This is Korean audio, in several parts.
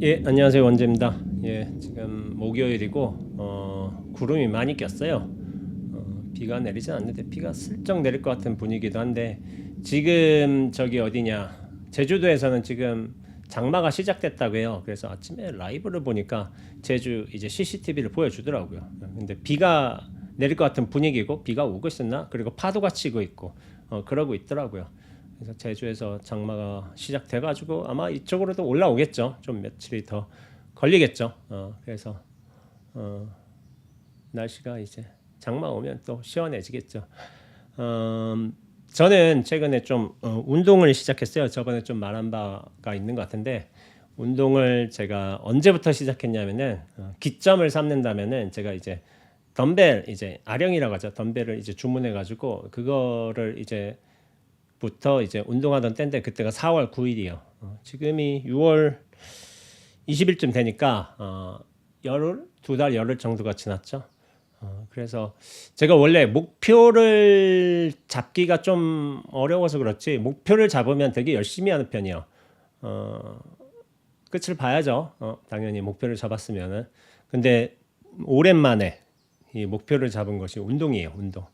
예, 안녕하세요. 원재입니다. 예, 지금 목요일이고 구름이 많이 꼈어요. 비가 내리진 않는데 비가 슬쩍 내릴 것 같은 분위기도 한데 지금 저기 어디냐 제주도에서는 지금 장마가 시작됐다고 해요. 그래서 아침에 라이브를 보니까 제주 이제 CCTV를 보여주더라고요. 근데 비가 내릴 것 같은 분위기고 비가 오고 있었나? 그리고 파도가 치고 있고 그러고 있더라고요. 그래서 제주에서 장마가 시작돼가지고 아마 이쪽으로도 올라오겠죠. 좀 며칠이 더 걸리겠죠. 그래서 어, 날씨가 이제 장마 오면 또 시원해지겠죠. 어, 저는 최근에 좀 운동을 시작했어요. 저번에 좀 말한 바가 있는 것 같은데 운동을 제가 언제부터 시작했냐면은 기점을 삼는다면은 제가 이제 덤벨 이제 아령이라고 하죠. 덤벨을 이제 주문해 가지고 그거를 이제 운동하던 때인데 그때가 4월 9일이요. 지금이 6월 20일쯤 되니까 열흘 두 달 열흘 정도가 지났죠. 그래서 제가 원래 목표를 잡기가 좀 어려워서 그렇지 목표를 잡으면 되게 열심히 하는 편이에요. 어, 끝을 봐야죠. 당연히 목표를 잡았으면은. 근데 오랜만에 이 목표를 잡은 것이 운동이에요. 운동.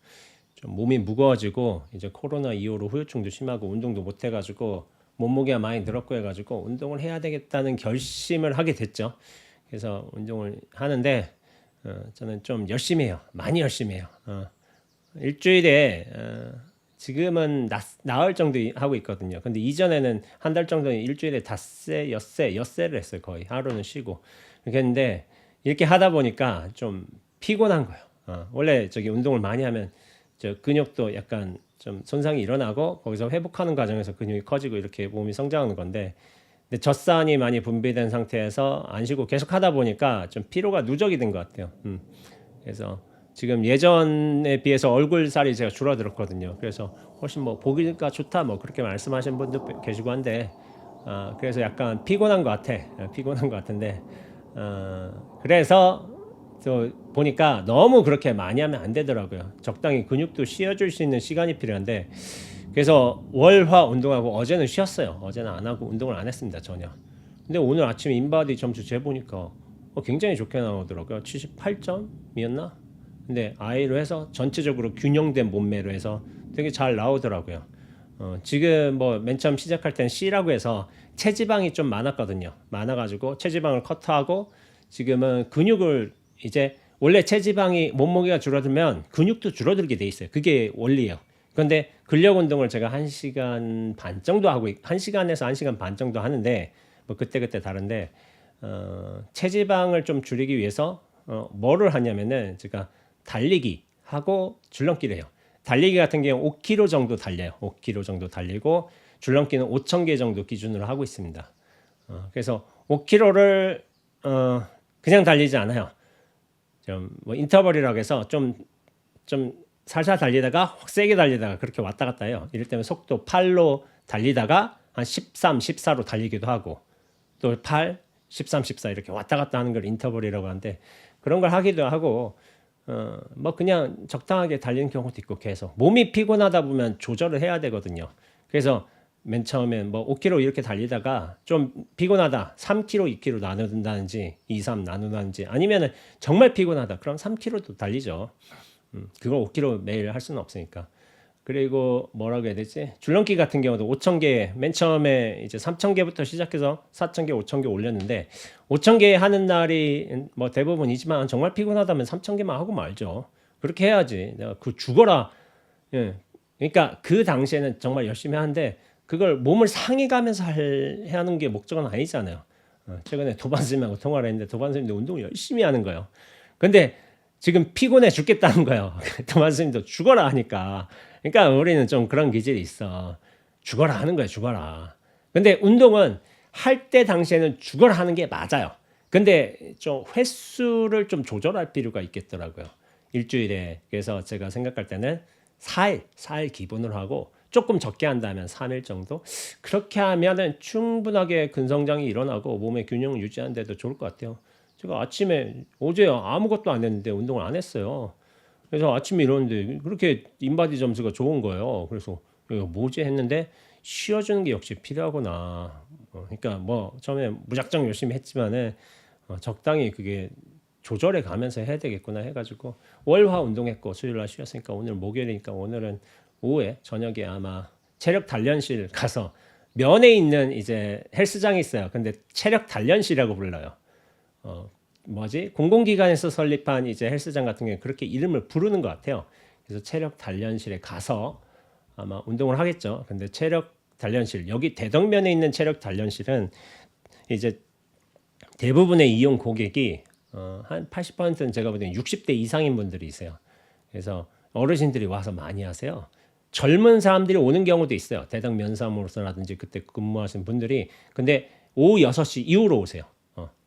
좀 몸이 무거워지고 이제 코로나 이후로 후유증도 심하고 운동도 못 해가지고 몸무게가 많이 늘었고 해가지고 운동을 해야 되겠다는 결심을 하게 됐죠. 그래서 운동을 하는데 저는 좀 열심히 해요. 많이 열심히 해요. 일주일에 지금은 나흘 정도 하고 있거든요. 근데 이전에는 한 달 정도는 일주일에 닷새, 엿새를 했어요. 거의 하루는 쉬고 이렇게 했는데 이렇게 하다 보니까 좀 피곤한 거예요. 원래 저기 운동을 많이 하면 저 근육도 약간 좀 손상이 일어나고 거기서 회복하는 과정에서 근육이 커지고 이렇게 몸이 성장하는 건데 근데 젖산이 많이 분비된 상태에서 안 쉬고 계속 하다 보니까 좀 피로가 누적이 된 것 같아요. 그래서 지금 예전에 비해서 얼굴 살이 제가 줄어들었거든요. 그래서 훨씬 뭐 보기가 좋다 뭐 그렇게 말씀하시는 분도 계시고 한데 그래서 약간 피곤한 것 같아. 피곤한 것 같은데 그래서 또 보니까 너무 그렇게 많이 하면 안 되더라고요. 적당히 근육도 쉬어줄 수 있는 시간이 필요한데 그래서 월화 운동하고 어제는 쉬었어요. 어제는 안 하고 운동을 안 했습니다. 전혀. 근데 오늘 아침 인바디 점수 재보니까 굉장히 좋게 나오더라고요. 78점이었나? 근데 I로 해서 전체적으로 균형된 몸매로 해서 되게 잘 나오더라고요. 지금 뭐 맨 처음 시작할 땐 C라고 해서 체지방이 좀 많았거든요. 많아가지고 체지방을 커트하고 지금은 근육을 이제 원래 체지방이 몸무게가 줄어들면 근육도 줄어들게 돼 있어요. 그게 원리예요. 그런데 근력 운동을 제가 1시간 반 정도 하고 1시간에서 1시간 반 정도 하는데 뭐 그때그때 다른데 체지방을 좀 줄이기 위해서 뭐를 하냐면은 제가 달리기 하고 줄넘기를 해요. 달리기 같은 경우 5km 정도 달려요. 5km 정도 달리고 줄넘기는 5,000개 정도 기준으로 하고 있습니다. 그래서 5km를 그냥 달리지 않아요. 좀 뭐 인터벌이라고 해서 좀 살살 달리다가 확 세게 달리다가 그렇게 왔다 갔다 해요. 이럴 때면 속도 8로 달리다가 한 13, 14로 달리기도 하고 또 8, 13, 14 이렇게 왔다 갔다 하는 걸 인터벌이라고 하는데 그런 걸 하기도 하고 뭐 그냥 적당하게 달리는 경우도 있고 계속 몸이 피곤하다 보면 조절을 해야 되거든요. 그래서 맨 처음엔 뭐 5km 이렇게 달리다가 좀 피곤하다 3km, 2km 나눈다든지 2, 3 나눈다든지 아니면은 정말 피곤하다 그럼 3km도 달리죠. 그걸 5km 매일 할 수는 없으니까. 그리고 뭐라고 해야 되지? 줄넘기 같은 경우도 5,000개, 맨 처음에 이제 3,000개부터 시작해서 4,000개, 5,000개 올렸는데 5,000개 하는 날이 뭐 대부분이지만 정말 피곤하다면 3,000개만 하고 말죠. 그렇게 해야지. 내가 그 죽어라. 예. 그러니까 그 당시에는 정말 열심히 하는데 그걸 몸을 상해가면서 하는 게 목적은 아니잖아요. 최근에 도반 선생님하고 통화를 했는데 도반 선생님도 운동을 열심히 하는 거예요. 근데 지금 피곤해 죽겠다는 거예요. 도반 선생님도 죽어라 하니까. 그러니까 우리는 좀 그런 기질이 있어. 죽어라 하는 거야, 죽어라. 근데 운동은 할 때 당시에는 죽어라 하는 게 맞아요. 근데 좀 횟수를 좀 조절할 필요가 있겠더라고요. 일주일에. 그래서 제가 생각할 때는 4일 기본으로 하고 조금 적게 한다면 3일 정도? 그렇게 하면은 충분하게 근성장이 일어나고 몸의 균형을 유지하는 데도 좋을 것 같아요. 제가 아침에 어제 아무것도 안 했는데 운동을 안 했어요. 그래서 아침에 일어났는데 그렇게 인바디 점수가 좋은 거예요. 그래서 이거 뭐지 했는데 쉬어주는 게 역시 필요하구나. 그러니까 뭐 처음에 무작정 열심히 했지만은 적당히 그게 조절해 가면서 해야 되겠구나 해가지고 월화 운동했고 수요일날 쉬었으니까 오늘 목요일이니까 오늘은 오후에 저녁에 아마 체력 단련실 가서 면에 있는 이제 헬스장이 있어요. 근데 체력 단련실이라고 불러요. 뭐지? 공공기관에서 설립한 이제 헬스장 같은 경우에 그렇게 이름을 부르는 것 같아요. 그래서 체력 단련실에 가서 아마 운동을 하겠죠. 근데 체력 단련실 여기 대덕면에 있는 체력 단련실은 이제 대부분의 이용 고객이 한 80%는 제가 볼 때는 60대 이상인 분들이 있어요. 그래서 어르신들이 와서 많이 하세요. 젊은 사람들이 오는 경우도 있어요. 대덕 면사무소라든지 그때 근무하신 분들이. 근데 오후 6시 이후로 오세요.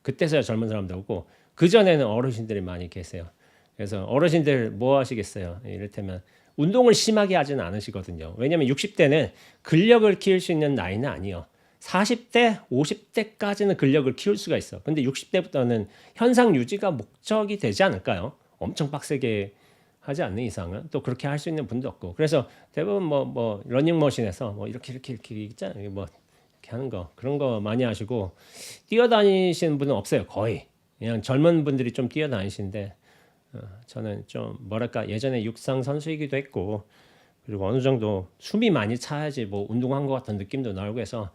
그때서야 젊은 사람들 오고 그전에는 어르신들이 많이 계세요. 그래서 어르신들 뭐 하시겠어요? 이를테면 운동을 심하게 하지는 않으시거든요. 왜냐하면 60대는 근력을 키울 수 있는 나이는 아니에요. 40대, 50대까지는 근력을 키울 수가 있어. 근데 60대부터는 현상 유지가 목적이 되지 않을까요? 엄청 빡세게 하지 않는 이상은 또 그렇게 할 수 있는 분도 없고. 그래서 대부분 뭐 러닝머신에서 뭐 이렇게 있잖아요. 뭐 이렇게 하는 거 그런 거 많이 하시고 뛰어다니시는 분은 없어요. 거의 그냥 젊은 분들이 좀 뛰어다니시는데 저는 좀 뭐랄까 예전에 육상 선수이기도 했고 그리고 어느 정도 숨이 많이 차야지 뭐 운동한 것 같은 느낌도 나고 해서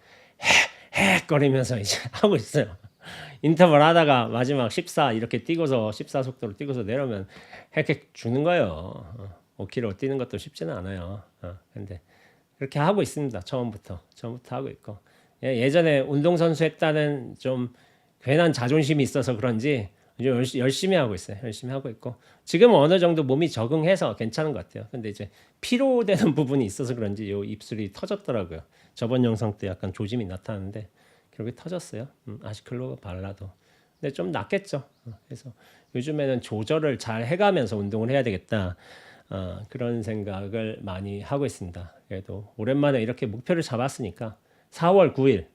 거리면서 이제 하고 있어요. 인터벌 하다가 마지막 14 이렇게 뛰고서 14 속도로 뛰고서 내려오면 핵핵 죽는 거예요. 5km 뛰는 것도 쉽지는 않아요. 근데 그렇게 하고 있습니다. 처음부터 하고 있고 예전에 운동선수 했다는 좀 괜한 자존심이 있어서 그런지 이제 열심히 하고 있어요. 열심히 하고 있고 지금은 어느 정도 몸이 적응해서 괜찮은 것 같아요. 근데 이제 피로되는 부분이 있어서 그런지 요 입술이 터졌더라고요. 저번 영상 때 약간 조짐이 나타났는데 결국에 터졌어요. 아시클로 발라도. 근데 좀 낫겠죠. 그래서 요즘에는 조절을 잘 해가면서 운동을 해야 되겠다. 그런 생각을 많이 하고 있습니다. 그래도 오랜만에 이렇게 목표를 잡았으니까 4월 9일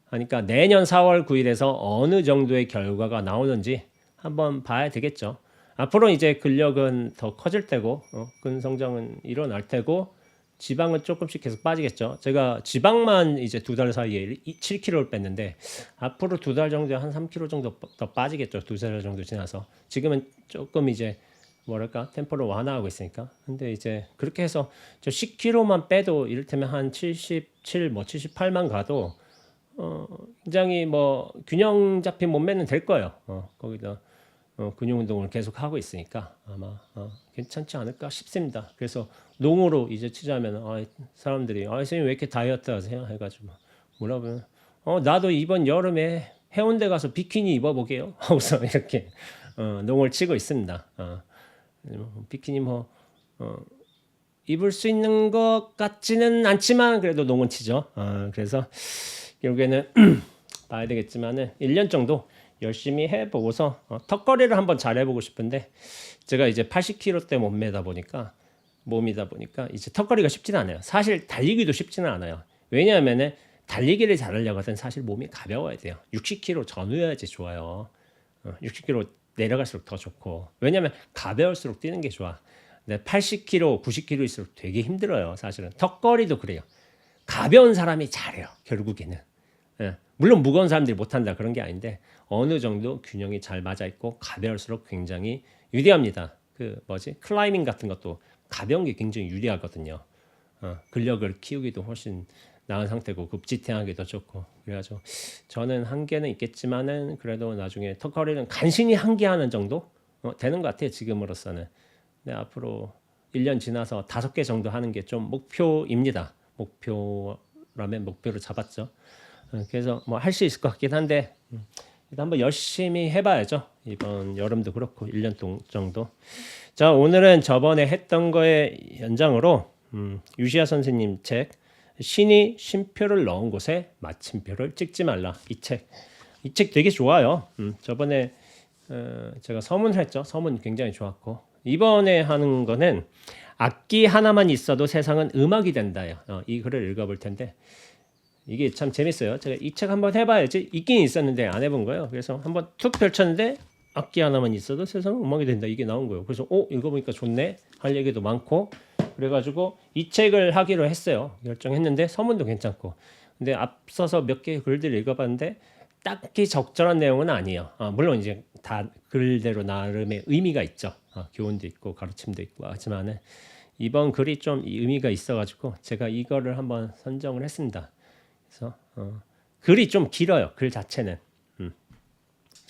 하니까 내년 4월 9일에서 어느 정도의 결과가 나오는지 한번 봐야 되겠죠. 앞으로 이제 근력은 더 커질 테고 근성장은 일어날 테고 지방은 조금씩 계속 빠지겠죠. 제가 지방만 이제 2달 사이에 7kg를 뺐는데 앞으로 2달 정도에 한 3kg 정도 더 빠지겠죠. 2달 정도 지나서. 지금은 조금 이제 뭐랄까 템포를 완화하고 있으니까. 근데 이제 그렇게 해서 저 10kg만 빼도 이를테면 한 77, 뭐 78만 가도 굉장히 뭐 균형 잡힌 몸매는 될 거예요. 거기다 근육 운동을 계속 하고 있으니까 아마 괜찮지 않을까 싶습니다. 그래서 농으로 이제 치자면 사람들이 선생님 왜 이렇게 다이어트 하세요? 해가지고 물어보면 나도 이번 여름에 해운대 가서 비키니 입어보게요. 하고서 이렇게 농을 치고 있습니다. 비키니 뭐 입을 수 있는 것 같지는 않지만 그래도 농은 치죠. 그래서 결국에는 봐야 되겠지만은 1년 정도 열심히 해보고서 턱걸이를 한번 잘 해보고 싶은데 제가 이제 80kg대 몸이다 보니까 이제 턱걸이가 쉽지는 않아요. 사실 달리기도 쉽지는 않아요. 왜냐하면은 달리기를 잘하려고 하면 사실 몸이 가벼워야 돼요. 60kg 전후여야지 좋아요. 60kg 내려갈수록 더 좋고 왜냐하면 가벼울수록 뛰는 게 좋아. 근데 80kg, 90kg일수록 되게 힘들어요. 사실은 턱걸이도 그래요. 가벼운 사람이 잘해요. 결국에는. 물론 무거운 사람들이 못한다 그런 게 아닌데 어느 정도 균형이 잘 맞아 있고 가벼울수록 굉장히 유리합니다. 클라이밍 같은 것도 가벼운 게 굉장히 유리하거든요. 근력을 키우기도 훨씬 나은 상태고 급지탱하기도 좋고 그래가지고 저는 한계는 있겠지만은 그래도 나중에 턱걸이는 간신히 한계 하는 정도 되는 것 같아요. 지금으로서는. 근데 앞으로 1년 지나서 5개 정도 하는 게 좀 목표입니다. 목표라면 목표를 잡았죠. 그래서 뭐 할 수 있을 것 같긴 한데 일단 한번 열심히 해봐야죠. 이번 여름도 그렇고 1년 정도. 자 오늘은 저번에 했던 거의 연장으로 유시아 선생님 책 신이 쉼표를 넣은 곳에 마침표를 찍지 말라 이 책 되게 좋아요. 저번에 제가 서문을 했죠. 서문 굉장히 좋았고 이번에 하는 거는 악기 하나만 있어도 세상은 음악이 된다요. 이 글을 읽어볼 텐데 이게 참 재밌어요. 제가 이 책 한번 해봐야지 있긴 있었는데 안 해본 거예요. 그래서 한번 툭 펼쳤는데 악기 하나만 있어도 세상은 음악이 된다 이게 나온 거예요. 그래서 읽어보니까 좋네 할 얘기도 많고 그래가지고 이 책을 하기로 했어요. 결정했는데 서문도 괜찮고 근데 앞서서 몇 개의 글들을 읽어봤는데 딱히 적절한 내용은 아니에요. 물론 이제 다 글대로 나름의 의미가 있죠. 교훈도 있고 가르침도 있고 하지만은 이번 글이 좀 의미가 있어가지고 제가 이거를 한번 선정을 했습니다. 그래서 글이 좀 길어요. 글 자체는.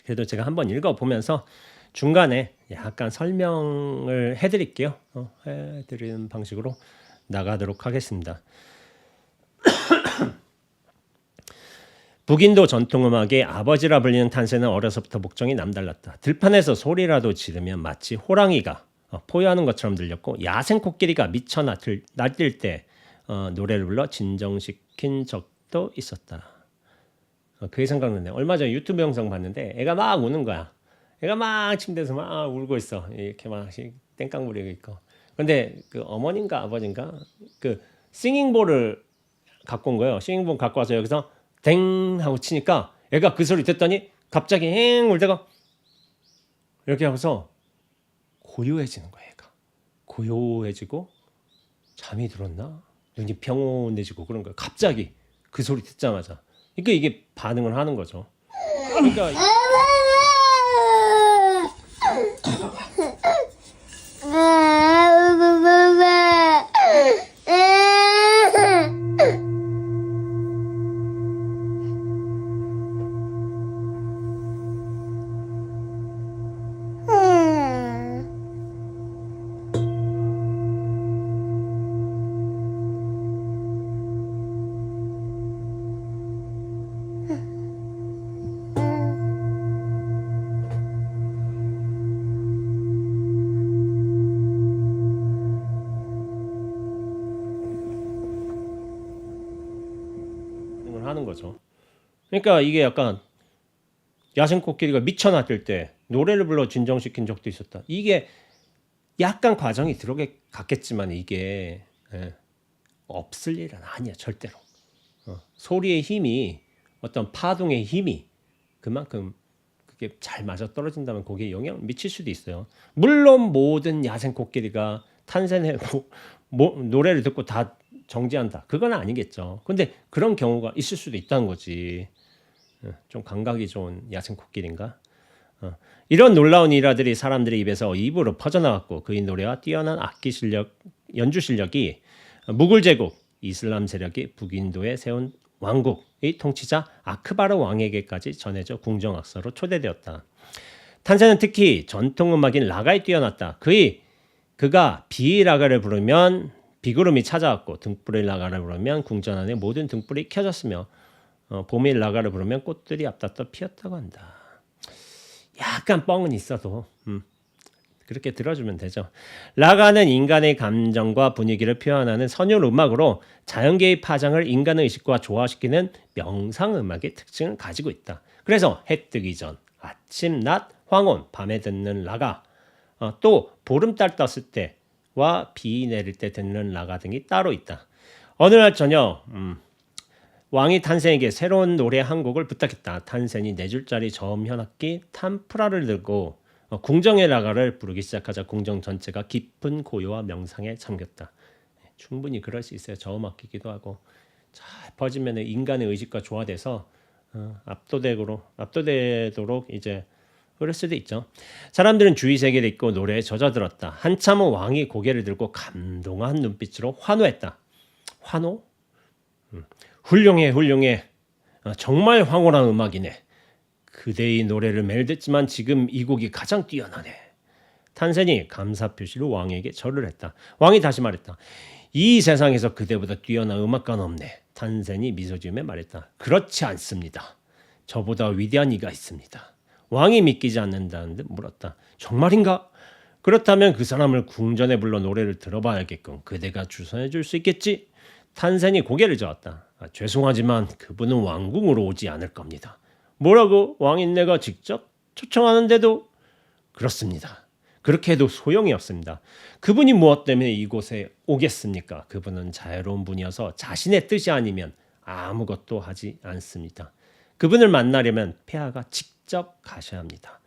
그래도 제가 한번 읽어보면서 중간에 약간 설명을 해드릴게요. 해드리는 방식으로 나가도록 하겠습니다. 북인도 전통음악의 아버지라 불리는 탄센은 어려서부터 목적이 남달랐다. 들판에서 소리라도 지르면 마치 호랑이가 포효하는 것처럼 들렸고 야생 코끼리가 미쳐 날뛸 때 노래를 불러 진정시킨 적도 있었다. 그게 생각나네. 얼마 전에 유튜브 영상 봤는데 애가 막 우는 거야. 애가 막 침대에서 막 울고 있어. 이렇게 막 땡깡 부리고 있고. 근데 그 어머니인가 아버지인가 그 싱잉볼을 갖고 온 거예요. 싱잉볼 갖고 와서 여기서 댕 하고 치니까 애가 그 소리 듣더니 갑자기 행 울다가 이렇게 하고서 고요해지는 거야. 애가 고요해지고 잠이 들었나 눈이 평온해지고 그런 거야. 갑자기 그 소리 듣자마자 그러니까 이게 반응을 하는 거죠. 그러니까 하는 거죠. 그러니까 이게 약간 야생 코끼리가 미쳐 날뛸 때 노래를 불러 진정시킨 적도 있었다. 이게 약간 과정이 들어갔겠지만 이게 없을 일은 아니야 절대로. 소리의 힘이 어떤 파동의 힘이 그만큼 그게 잘 맞아 떨어진다면 거기에 영향을 미칠 수도 있어요. 물론 모든 야생 코끼리가 탄생하고 노래를 듣고 다 정지한다. 그건 아니겠죠. 근데 그런 경우가 있을 수도 있다는 거지. 좀 감각이 좋은 야생 코끼리인가? 이런 놀라운 일화들이 사람들의 입에서 입으로 퍼져나왔고 그의 노래와 뛰어난 악기 실력, 연주 실력이 무굴 제국, 이슬람 세력이 북인도에 세운 왕국의 통치자 아크바르 왕에게까지 전해져 궁정악사로 초대되었다. 탄세는 특히 전통음악인 라가에 뛰어났다. 그가 비라가를 부르면 비구름이 찾아왔고 등불의 라가를 부르면 궁전 안에 모든 등불이 켜졌으며 봄의 라가를 부르면 꽃들이 앞다퉈 피었다고 한다. 약간 뻥은 있어도 그렇게 들어주면 되죠. 라가는 인간의 감정과 분위기를 표현하는 선율 음악으로 자연계의 파장을 인간의 의식과 조화시키는 명상 음악의 특징을 가지고 있다. 그래서 해 뜨기 전, 아침, 낮, 황혼, 밤에 듣는 라가, 또 보름달 떴을 때와 비 내릴 때 듣는 라가 등이 따로 있다. 어느 날 저녁 왕이 탄센에게 새로운 노래 한 곡을 부탁했다. 탄센이 4줄짜리 저음 현악기 탐프라를 들고 궁정의 라가를 부르기 시작하자 궁정 전체가 깊은 고요와 명상에 잠겼다. 충분히 그럴 수 있어요. 저음 악기기도 하고 잘 퍼지면 인간의 의식과 조화돼서 압도되도록 이제 그럴 수도 있죠. 사람들은 주의 세계를 잊고 노래에 젖어들었다. 한참 후 왕이 고개를 들고 감동한 눈빛으로 환호했다. 환호? 훌륭해. 정말 황홀한 음악이네. 그대의 노래를 매일 듣지만 지금 이 곡이 가장 뛰어나네. 탄센이 감사 표시로 왕에게 절을 했다. 왕이 다시 말했다. 이 세상에서 그대보다 뛰어난 음악가는 없네. 탄센이 미소 지으며 말했다. 그렇지 않습니다. 저보다 위대한 이가 있습니다. 왕이 믿기지 않는다는 듯 물었다. 정말인가? 그렇다면 그 사람을 궁전에 불러 노래를 들어봐야겠군. 그대가 주선해 줄 수 있겠지? 탄센이 고개를 저었다. 죄송하지만 그분은 왕궁으로 오지 않을 겁니다. 뭐라고? 왕인네가 직접 초청하는데도? 그렇습니다. 그렇게 해도 소용이 없습니다. 그분이 무엇 때문에 이곳에 오겠습니까? 그분은 자유로운 분이어서 자신의 뜻이 아니면 아무것도 하지 않습니다. 그분을 만나려면 폐하가 직접 가셔야 합니다.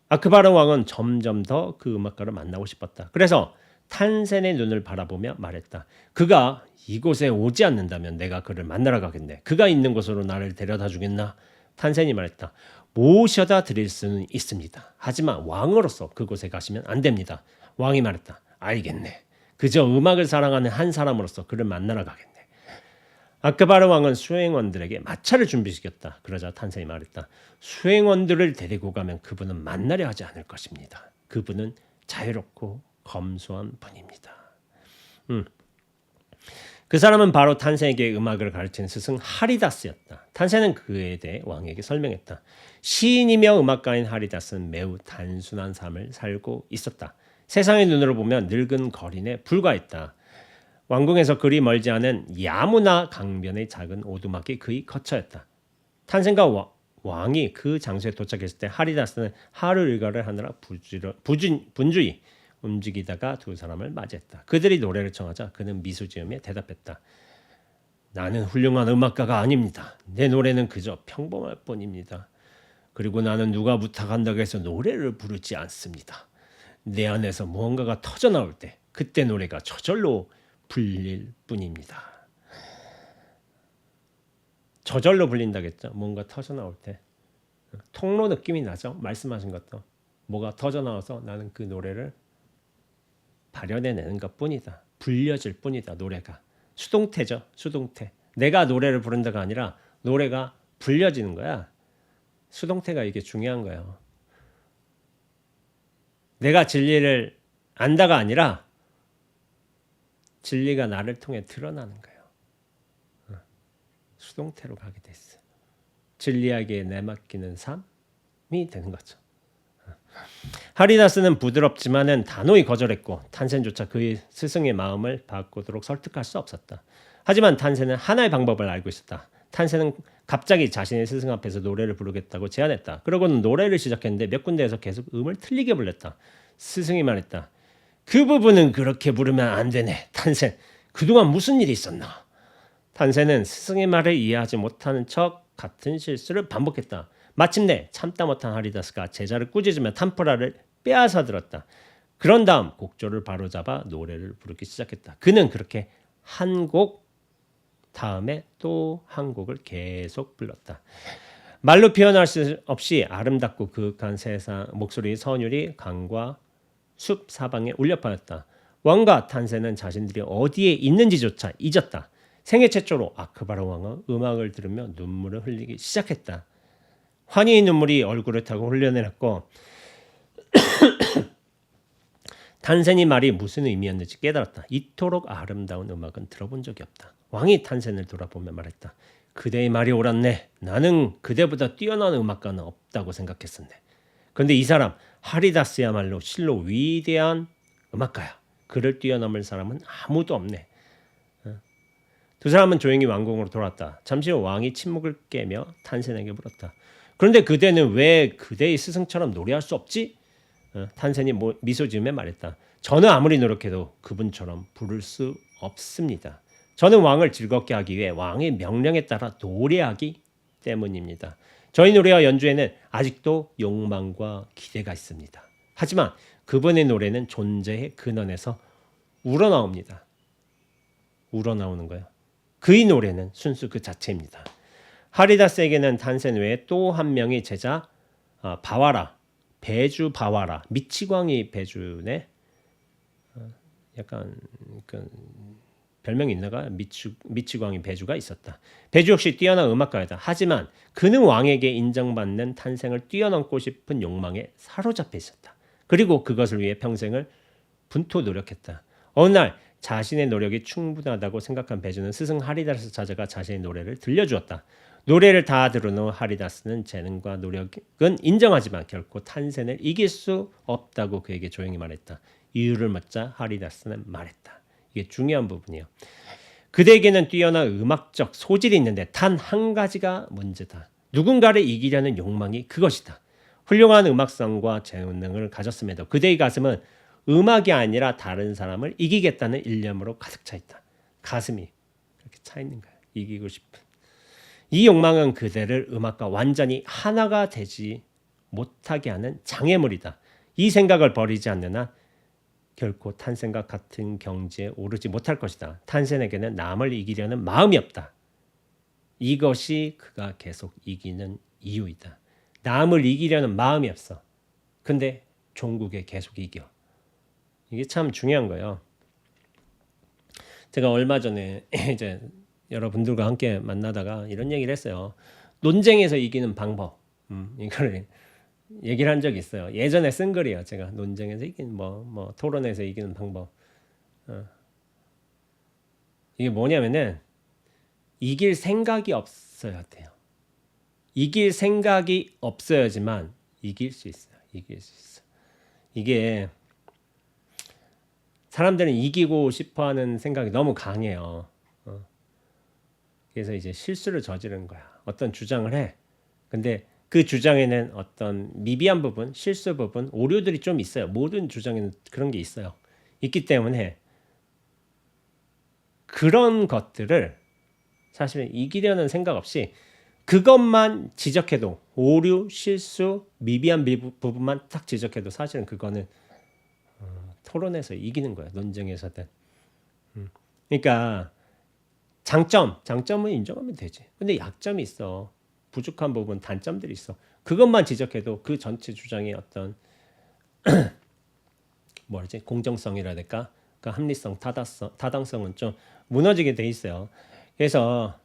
아크바르 왕은 점점 더 그 음악가를 만나고 싶었다. 그래서 탄센의 눈을 바라보며 말했다. 그가 이곳에 오지 않는다면 내가 그를 만나러 가겠네. 그가 있는 곳으로 나를 데려다 주겠나? 탄센이 말했다. 모셔다 드릴 수는 있습니다. 하지만 왕으로서 그곳에 가시면 안 됩니다. 왕이 말했다. 알겠네. 그저 음악을 사랑하는 한 사람으로서 그를 만나러 가겠네. 아크바르 왕은 수행원들에게 마차를 준비시켰다. 그러자 탄센이 말했다. 수행원들을 데리고 가면 그분은 만나려 하지 않을 것입니다. 그분은 자유롭고 검소한 분입니다. 그 사람은 바로 탄센에게 음악을 가르치는 스승 하리다스였다. 탄센은 그에 대해 왕에게 설명했다. 시인이며 음악가인 하리다스는 매우 단순한 삶을 살고 있었다. 세상의 눈으로 보면 늙은 거린에 불과했다. 왕궁에서 그리 멀지 않은 야무나 강변의 작은 오두막이 그의 거처였다. 탄센과 왕이 그 장소에 도착했을 때 하리다스는 하루 일과를 하느라 분주히 움직이다가 두 사람을 맞이했다. 그들이 노래를 청하자 그는 미소 지으며 대답했다. 나는 훌륭한 음악가가 아닙니다. 내 노래는 그저 평범할 뿐입니다. 그리고 나는 누가 부탁한다고 해서 노래를 부르지 않습니다. 내 안에서 무언가가 터져나올 때 그때 노래가 저절로 불릴 뿐입니다. 저절로 불린다겠죠. 뭔가 터져나올 때. 통로 느낌이 나죠. 말씀하신 것도. 뭐가 터져나와서 나는 그 노래를 발현해내는 것뿐이다. 불려질 뿐이다. 노래가. 수동태죠. 수동태. 내가 노래를 부른다가 아니라 노래가 불려지는 거야. 수동태가 이게 중요한 거예요. 내가 진리를 안다가 아니라 진리가 나를 통해 드러나는 거예요. 수동태로 가게 됐어요. 진리에게 내맡기는 삶이 되는 거죠. 하리다스는 부드럽지만은 단호히 거절했고 탄센조차 그의 스승의 마음을 바꾸도록 설득할 수 없었다. 하지만 탄센은 하나의 방법을 알고 있었다. 탄센은 갑자기 자신의 스승 앞에서 노래를 부르겠다고 제안했다. 그러고는 노래를 시작했는데 몇 군데에서 계속 음을 틀리게 불렀다. 스승이 말했다. 그 부분은 그렇게 부르면 안 되네. 탄센, 그동안 무슨 일이 있었나? 탄센은 스승의 말을 이해하지 못하는 척 같은 실수를 반복했다. 마침내 참다 못한 하리다스가 제자를 꾸짖으며 탄프라를 빼앗아 들었다. 그런 다음 곡조를 바로잡아 노래를 부르기 시작했다. 그는 그렇게 한 곡 다음에 또 한 곡을 계속 불렀다. 말로 표현할 수 없이 아름답고 그윽한 세상 목소리의 선율이 강과 숲 사방에 울려 퍼졌다. 왕과 탄센은 자신들이 어디에 있는지조차 잊었다. 생애 최초로 아크바르 왕은 음악을 들으며 눈물을 흘리기 시작했다. 환희의 눈물이 얼굴을 타고 흘러내렸고 탄센이 말이 무슨 의미였는지 깨달았다. 이토록 아름다운 음악은 들어본 적이 없다. 왕이 탄센을 돌아보며 말했다. 그대의 말이 옳았네. 나는 그대보다 뛰어난 음악가는 없다고 생각했었네. 그런데 이 사람 하리다스야말로 실로 위대한 음악가야. 그를 뛰어넘을 사람은 아무도 없네. 두 사람은 조용히 왕궁으로 돌아왔다. 잠시 후 왕이 침묵을 깨며 탄센에게 물었다. 그런데 그대는 왜 그대의 스승처럼 노래할 수 없지? 탄센이 미소 지으며 말했다. 저는 아무리 노력해도 그분처럼 부를 수 없습니다. 저는 왕을 즐겁게 하기 위해 왕의 명령에 따라 노래하기 때문입니다. 저희 노래와 연주에는 아직도 욕망과 기대가 있습니다. 하지만 그분의 노래는 존재의 근원에서 우러나옵니다. 우러나오는 거예요. 그의 노래는 순수 그 자체입니다. 하리다스에게는 탄센 외에 또 한 명의 제자 바와라, 배주 바와라, 미치광이 배주네. 약간 그 별명이 있나가 미치광이 배주가 있었다. 배주 역시 뛰어난 음악가였다. 하지만 그는 왕에게 인정받는 탄생을 뛰어넘고 싶은 욕망에 사로잡혀 있었다. 그리고 그것을 위해 평생을 분토 노력했다. 어느 날 자신의 노력이 충분하다고 생각한 배주는 스승 하리다스 찾아가 자신의 노래를 들려주었다. 노래를 다 들은 후 하리다스는 재능과 노력은 인정하지만 결코 탄센을 이길 수 없다고 그에게 조용히 말했다. 이유를 묻자 하리다스는 말했다. 이게 중요한 부분이에요. 그대에게는 뛰어난 음악적 소질이 있는데 단 한 가지가 문제다. 누군가를 이기려는 욕망이 그것이다. 훌륭한 음악성과 재능을 가졌음에도 그대의 가슴은 음악이 아니라 다른 사람을 이기겠다는 일념으로 가득 차 있다. 가슴이 그렇게 차 있는 거야. 이기고 싶은. 이 욕망은 그대를 음악과 완전히 하나가 되지 못하게 하는 장애물이다. 이 생각을 버리지 않는 한 결코 탄생과 같은 경지에 오르지 못할 것이다. 탄생에게는 남을 이기려는 마음이 없다. 이것이 그가 계속 이기는 이유이다. 남을 이기려는 마음이 없어. 근데 종국에 계속 이겨. 이게 참 중요한 거예요. 제가 얼마 전에 이제 여러분들과 함께 만나다가 이런 얘기를 했어요. 논쟁에서 이기는 방법. 이거를 얘기를 한 적이 있어요. 예전에 쓴 글이에요. 제가 논쟁에서 이기는 뭐 토론에서 이기는 방법. 이게 뭐냐면은 이길 생각이 없어야 돼요. 이길 생각이 없어야지만 이길 수 있어요. 이길 수 있어. 이게 사람들은 이기고 싶어하는 생각이 너무 강해요. 그래서 이제 실수를 저지른 거야. 어떤 주장을 해. 근데 그 주장에는 어떤 미비한 부분, 실수 부분, 오류들이 좀 있어요. 모든 주장에는 그런 게 있어요. 있기 때문에 그런 것들을 사실은 이기려는 생각 없이 그것만 지적해도 오류, 실수, 미비한 부분만 딱 지적해도 사실은 그거는 토론에서 이기는 거야. 논쟁에서든. 그러니까 장점은 인정하면 되지. 근데 약점이 있어. 부족한 부분, 단점들이 있어. 그것만 지적해도 그 전체 주장의 어떤 뭐지? 공정성이라 해야 될까? 그 합리성, 타당성은 좀 무너지게 돼 있어요. 그래서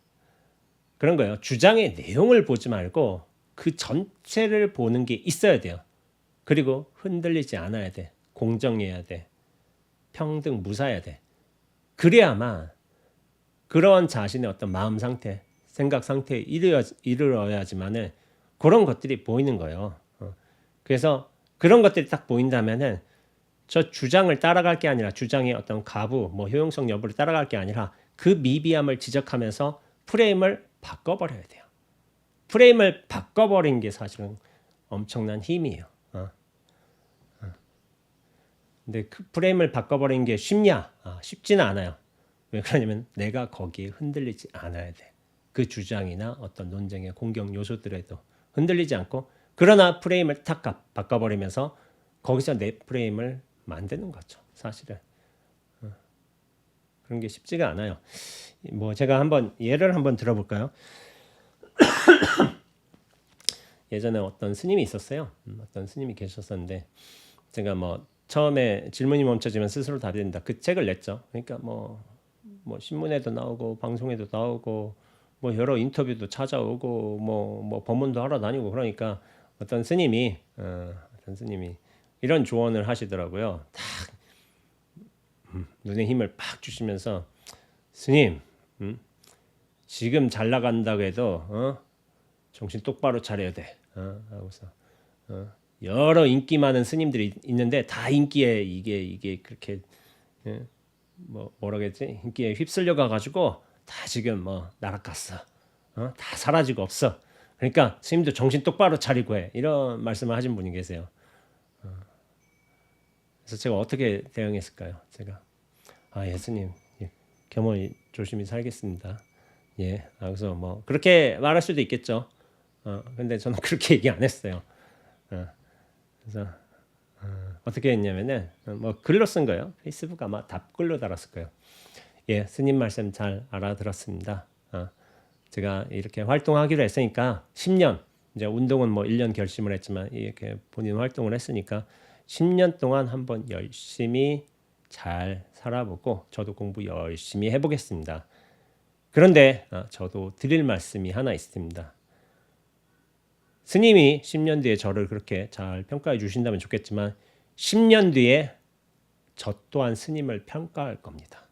그런 거예요. 주장의 내용을 보지 말고 그 전체를 보는 게 있어야 돼요. 그리고 흔들리지 않아야 돼. 공정해야 돼. 평등 무사해야 돼. 그래야만 그런 자신의 어떤 마음 상태, 생각 상태에 이르러야지만은 그런 것들이 보이는 거예요. 그래서 그런 것들이 딱 보인다면은 저 주장을 따라갈 게 아니라 주장의 어떤 가부, 뭐 효용성 여부를 따라갈 게 아니라 그 미비함을 지적하면서 프레임을 바꿔버려야 돼요. 프레임을 바꿔버린 게 사실은 엄청난 힘이에요. 근데 그 프레임을 바꿔버린 게 쉽냐? 쉽지는 않아요. 왜 그러냐면 내가 거기에 흔들리지 않아야 돼. 그 주장이나 어떤 논쟁의 공격 요소들에도 흔들리지 않고 그러나 프레임을 탁 바꿔버리면서 거기서 내 프레임을 만드는 거죠. 사실은. 그런 게 쉽지가 않아요. 뭐 제가 한번 예를 한번 들어볼까요? 예전에 어떤 스님이 있었어요. 어떤 스님이 계셨었는데 제가 뭐 처음에 질문이 멈춰지면 스스로 답이 된다. 그 책을 냈죠. 그러니까 뭐 신문에도 나오고 방송에도 나오고 뭐 여러 인터뷰도 찾아오고 뭐 법문도 하러 다니고 그러니까 어떤 스님이 이런 조언을 하시더라고요. 딱 눈에 힘을 팍 주시면서 스님, 지금 잘 나간다고 해도 정신 똑바로 차려야 돼. 하고서 여러 인기 많은 스님들이 있는데 다 인기에 이게 그렇게 뭐라겠지? 인기에 휩쓸려 가가지고 다 지금 뭐 날아갔어. 다 사라지고 없어. 그러니까 스님도 정신 똑바로 차리고 해. 이런 말씀을 하신 분이 계세요. 그래서 제가 어떻게 대응했을까요? 제가 예수님 겸허히 조심히 살겠습니다. 예, 그래서 뭐 그렇게 말할 수도 있겠죠. 근데 저는 그렇게 얘기 안 했어요. 그래서 어떻게 했냐면은 뭐 글로 쓴 거예요. 페이스북 아마 답글로 달았을 거예요. 예, 스님 말씀 잘 알아들었습니다. 제가 이렇게 활동하기로 했으니까 10년 이제 운동은 뭐 1년 결심을 했지만 이렇게 본인 활동을 했으니까 10년 동안 한번 열심히 잘 살아보고 저도 공부 열심히 해보겠습니다. 그런데 저도 드릴 말씀이 하나 있습니다. 스님이 10년 뒤에 저를 그렇게 잘 평가해 주신다면 좋겠지만 10년 뒤에 저 또한 스님을 평가할 겁니다.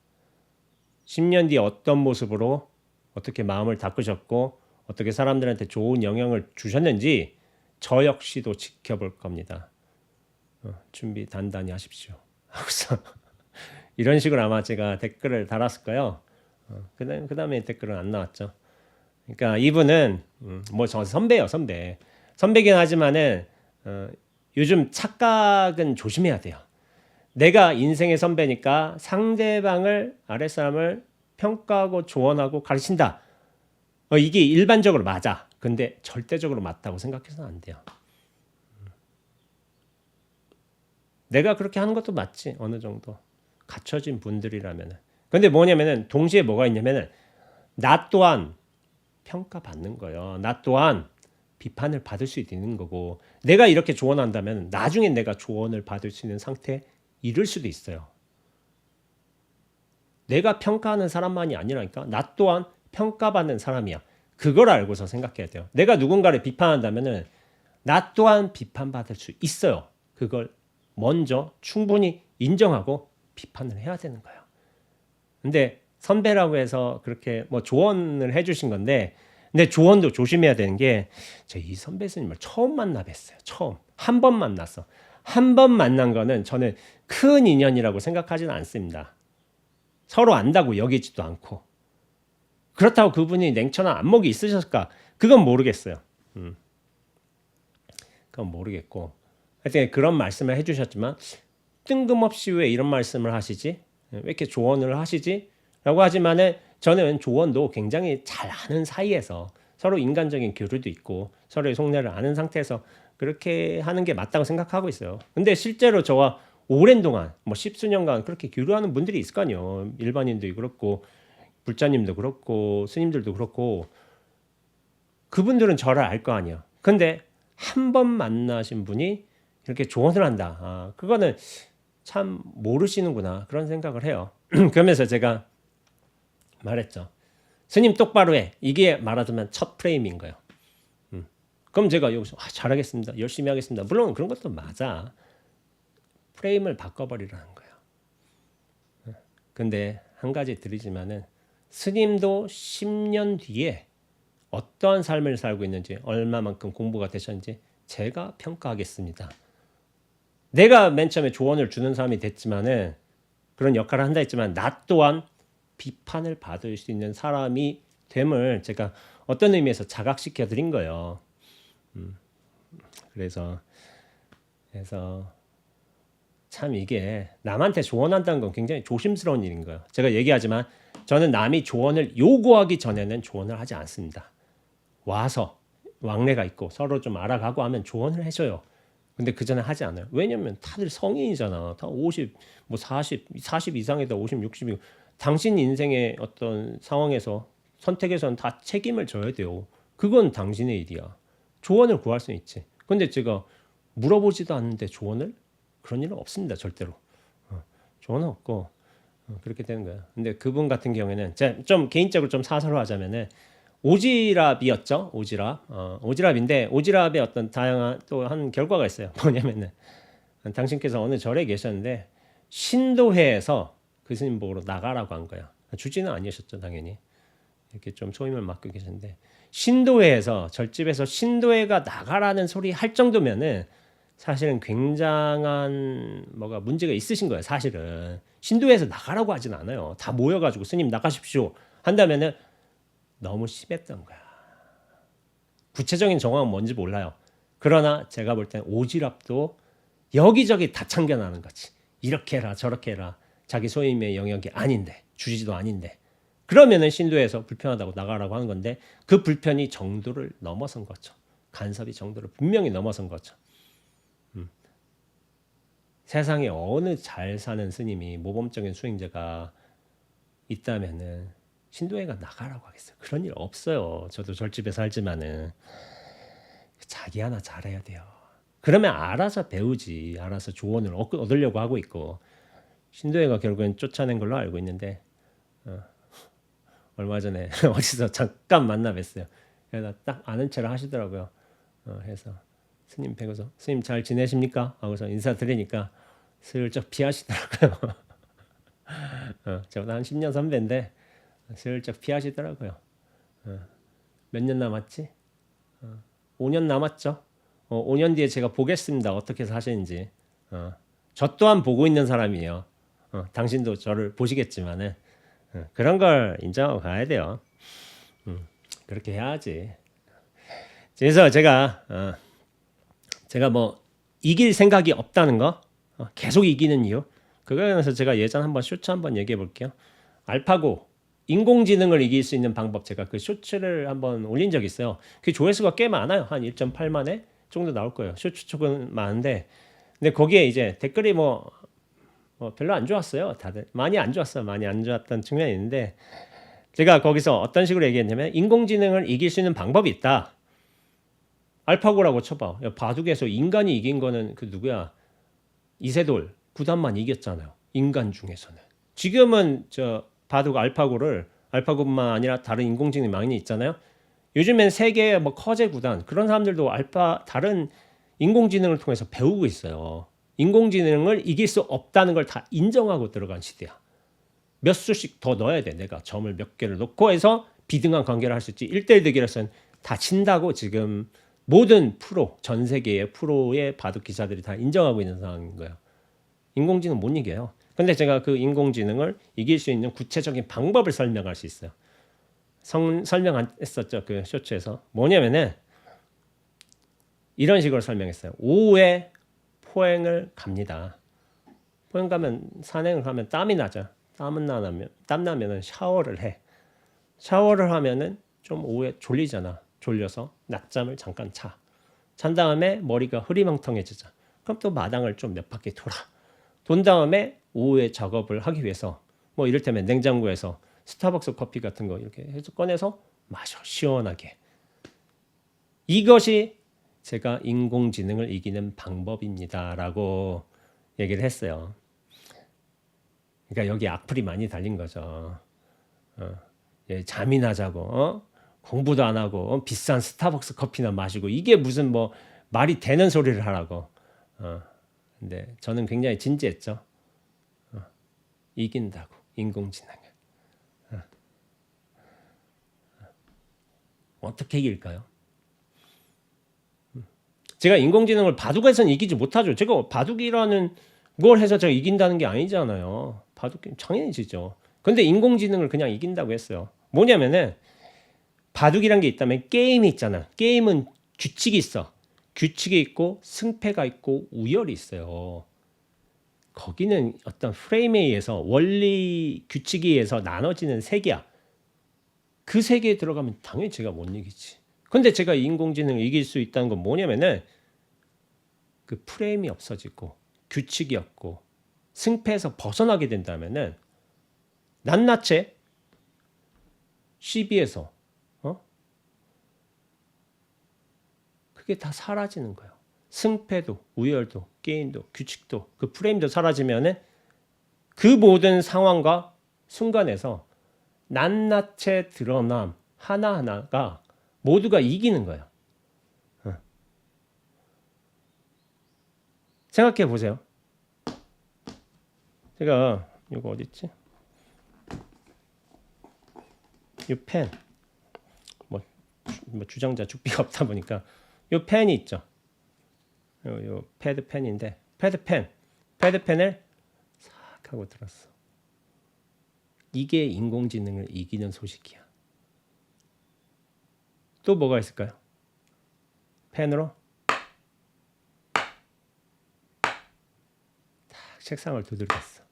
10년 뒤에 어떤 모습으로 어떻게 마음을 닦으셨고 어떻게 사람들한테 좋은 영향을 주셨는지 저 역시도 지켜볼 겁니다. 준비 단단히 하십시오. 하고서 이런 식으로 아마 제가 댓글을 달았을까요? 그 다음에 댓글은 안 나왔죠. 그러니까 이분은 뭐 저 선배예요, 선배긴 하지만은 요즘 착각은 조심해야 돼요. 내가 인생의 선배니까 상대방을 아랫사람을 평가하고 조언하고 가르친다. 이게 일반적으로 맞아. 근데 절대적으로 맞다고 생각해서는 안 돼요. 내가 그렇게 하는 것도 맞지. 어느 정도 갖춰진 분들이라면은. 근데 뭐냐면은 동시에 뭐가 있냐면은 나 또한 평가받는 거예요. 나 또한 비판을 받을 수 있는 거고, 내가 이렇게 조언한다면 나중에 내가 조언을 받을 수 있는 상태에 이를 수도 있어요. 내가 평가하는 사람만이 아니라니까 나 또한 평가받는 사람이야. 그걸 알고서 생각해야 돼요. 내가 누군가를 비판한다면은 나 또한 비판받을 수 있어요. 그걸 먼저 충분히 인정하고 비판을 해야 되는 거예요. 근데 선배라고 해서 그렇게 뭐 조언을 해주신 건데, 근데 조언도 조심해야 되는 게, 저 이 선배 스님을 처음 만나 뵀어요. 처음 한 번 만났어. 한 번 만난 거는 저는 큰 인연이라고 생각하지는 않습니다. 서로 안다고 여기지도 않고, 그렇다고 그분이 냉철한 안목이 있으셨을까? 그건 모르겠어요. 그건 모르겠고, 하여튼 그런 말씀을 해주셨지만 뜬금없이 왜 이런 말씀을 하시지? 왜 이렇게 조언을 하시지? 라고 하지만은 저는 조언도 굉장히 잘 아는 사이에서 서로 인간적인 교류도 있고 서로의 속내를 아는 상태에서 그렇게 하는 게 맞다고 생각하고 있어요. 근데 실제로 저와 오랜 동안 뭐 십수년간 그렇게 교류하는 분들이 있을 거 아니에요. 일반인도 그렇고 불자님도 그렇고 스님들도 그렇고, 그분들은 저를 알 거 아니에요. 근데 한 번 만나신 분이 이렇게 조언을 한다. 아, 그거는 참 모르시는구나 그런 생각을 해요. 그러면서 제가 말했죠. 스님 똑바로 해. 이게 말하자면 첫 프레임인 거예요. 그럼 제가 여기서 잘하겠습니다. 열심히 하겠습니다. 물론 그런 것도 맞아. 프레임을 바꿔버리라는 거예요. 근데 한 가지 드리지만은 스님도 10년 뒤에 어떠한 삶을 살고 있는지, 얼마만큼 공부가 되셨는지 제가 평가하겠습니다. 내가 맨 처음에 조언을 주는 사람이 됐지만은, 그런 역할을 한다 했지만 나 또한 비판을 받을 수 있는 사람이 됨을 제가 어떤 의미에서 자각시켜 드린 거예요. 그래서 참 이게 남한테 조언한다는 건 굉장히 조심스러운 일인 거예요. 제가 얘기하지만 저는 남이 조언을 요구하기 전에는 조언을 하지 않습니다. 와서 왕래가 있고 서로 좀 알아가고 하면 조언을 해줘요. 근데 그 전에 하지 않아요. 왜냐면 다들 성인이잖아. 다 50, 뭐 40 이상에다 50, 60이고, 당신 인생의 어떤 상황에서 선택에서는 다 책임을 져야 돼요. 그건 당신의 일이야. 조언을 구할 수는 있지. 근데 제가 물어보지도 않는데 조언을? 그런 일은 없습니다. 절대로. 조언은 없고 그렇게 되는 거예요. 근데 그분 같은 경우에는 제가 좀 개인적으로 좀 사설로 하자면은 오지랖이었죠. 오지랖인데 오지랖의 어떤 다양한 또 한 결과가 있어요. 뭐냐면은 당신께서 어느 절에 계셨는데 신도회에서 그 스님 보러 나가라고 한 거야. 주지는 아니셨죠, 당연히. 이렇게 좀 소임을 맡고 계셨는데, 신도회에서 절집에서 신도회가 나가라는 소리 할 정도면은 사실은 굉장한 뭐가 문제가 있으신 거예요. 사실은 신도회에서 나가라고 하진 않아요. 다 모여가지고 스님 나가십시오 한다면은 너무 심했던 거야. 구체적인 정황은 뭔지 몰라요. 그러나 제가 볼 때는 오지랖도 여기저기 다 참견하는 거지. 이렇게 해라 저렇게 해라. 자기 소임의 영역이 아닌데, 주지도 아닌데, 그러면은 신도에서 불편하다고 나가라고 하는 건데, 그 불편이 정도를 넘어선 거죠. 간섭이 정도를 분명히 넘어선 거죠. 세상에 어느 잘 사는 스님이 모범적인 수행자가 있다면은 신도회가 나가라고 하겠어요. 그런 일 없어요. 저도 절집에 살지만은 자기 하나 잘해야 돼요. 그러면 알아서 배우지, 알아서 조언을 얻으려고 하고 있고, 신도회가 결국엔 쫓아낸 걸로 알고 있는데, 얼마 전에 어디서 잠깐 만나 뵀어요. 그래서 딱 아는 체를 하시더라고요. 해서 스님 뵈고서 스님 잘 지내십니까? 하고서 인사드리니까 슬쩍 피하시더라고요. 저보다 한 10년 선배인데 슬쩍 피하시더라고요. 몇 년 남았지? 5년 남았죠. 5년 뒤에 제가 보겠습니다. 어떻게 사시는지. 저 또한 보고 있는 사람이에요. 당신도 저를 보시겠지만은 그런 걸 인정하고 가야 돼요. 그렇게 해야지. 그래서 제가 뭐 이길 생각이 없다는 거, 계속 이기는 이유, 그거에 대해서 제가 예전 한번 쇼츠 한번 얘기해 볼게요. 알파고 인공지능을 이길 수 있는 방법, 제가 그 쇼츠를 한번 올린 적이 있어요. 그 조회수가 꽤 많아요. 한 1.8만회 정도 나올 거예요. 쇼츠 쪽은 많은데 근데 거기에 이제 댓글이 별로 안 좋았어요. 다들 많이 안 좋았어요. 많이 안 좋았던 측면이 있는데 제가 거기서 어떤 식으로 얘기했냐면 인공지능을 이길 수 있는 방법이 있다. 알파고라고 쳐봐. 바둑에서 인간이 이긴 거는 그 누구야? 이세돌 구단만 이겼잖아요. 인간 중에서는. 지금은 저 바둑 알파고뿐만 아니라 다른 인공지능 많이 있잖아요. 요즘엔 세계 커제 구단 그런 사람들도 다른 인공지능을 통해서 배우고 있어요. 인공지능을 이길 수 없다는 걸 다 인정하고 들어간 시대야. 몇 수씩 더 넣어야 돼. 내가 점을 몇 개를 넣고 해서 비등한 관계를 할 수 있지. 1대1 대결에서는 다 친다고 지금 모든 전 세계의 프로의 바둑 기사들이 다 인정하고 있는 상황인 거예요. 인공지능 못 이겨요. 근데 제가 그 인공지능을 이길 수 있는 구체적인 방법을 설명할 수 있어요. 설명했었죠. 그 쇼츠에서. 뭐냐면은 이런 식으로 설명했어요. 오후에 포행을 갑니다. 포행 가면 산행을 하면 땀이 나죠. 땀 나면은 샤워를 해. 샤워를 하면은 좀 오후에 졸리잖아. 졸려서 낮잠을 잠깐 자. 잔 다음에 머리가 흐리멍텅해지자. 그럼 또 마당을 좀 몇 바퀴 돌아. 돈 다음에 오후에 작업을 하기 위해서 이를테면 냉장고에서 스타벅스 커피 같은 거 이렇게 해서 꺼내서 마셔. 시원하게. 이것이 제가 인공지능을 이기는 방법입니다라고 얘기를 했어요. 그러니까 여기 악플이 많이 달린 거죠. 잠이나 자고 공부도 안 하고 비싼 스타벅스 커피나 마시고 이게 무슨 말이 되는 소리를 하라고. 근데 저는 굉장히 진지했죠. 이긴다고 인공지능을. 어떻게 이길까요? 제가 인공지능을 바둑에서는 이기지 못하죠. 제가 바둑이라는 걸 해서 제가 이긴다는 게 아니잖아요. 바둑 게임 당연히 지죠. 근데 인공지능을 그냥 이긴다고 했어요. 뭐냐면은 바둑이란 게 있다면 게임이 있잖아. 게임은 규칙이 있어. 규칙이 있고 승패가 있고 우열이 있어요. 거기는 어떤 프레임에 의해서 원리 규칙에 의해서 나눠지는 세계야. 그 세계에 들어가면 당연히 제가 못 이기지. 근데 제가 인공지능을 이길 수 있다는 건 뭐냐면은 그 프레임이 없어지고 규칙이 없고 승패에서 벗어나게 된다면은 낱낱이 시비에서 그게 다 사라지는 거예요. 승패도 우열도 게임도 규칙도 그 프레임도 사라지면은 그 모든 상황과 순간에서 낱낱이 드러남 하나하나가 모두가 이기는 거예요. 생각해 보세요. 제가 이거 어디 있지? 이 펜. 주장자 죽비가 없다 보니까 이 펜이 있죠. 요 패드펜인데 패드펜을 싹 하고 들었어. 이게 인공지능을 이기는 소식이야. 또 뭐가 있을까요? 펜으로 딱 책상을 두들겼어.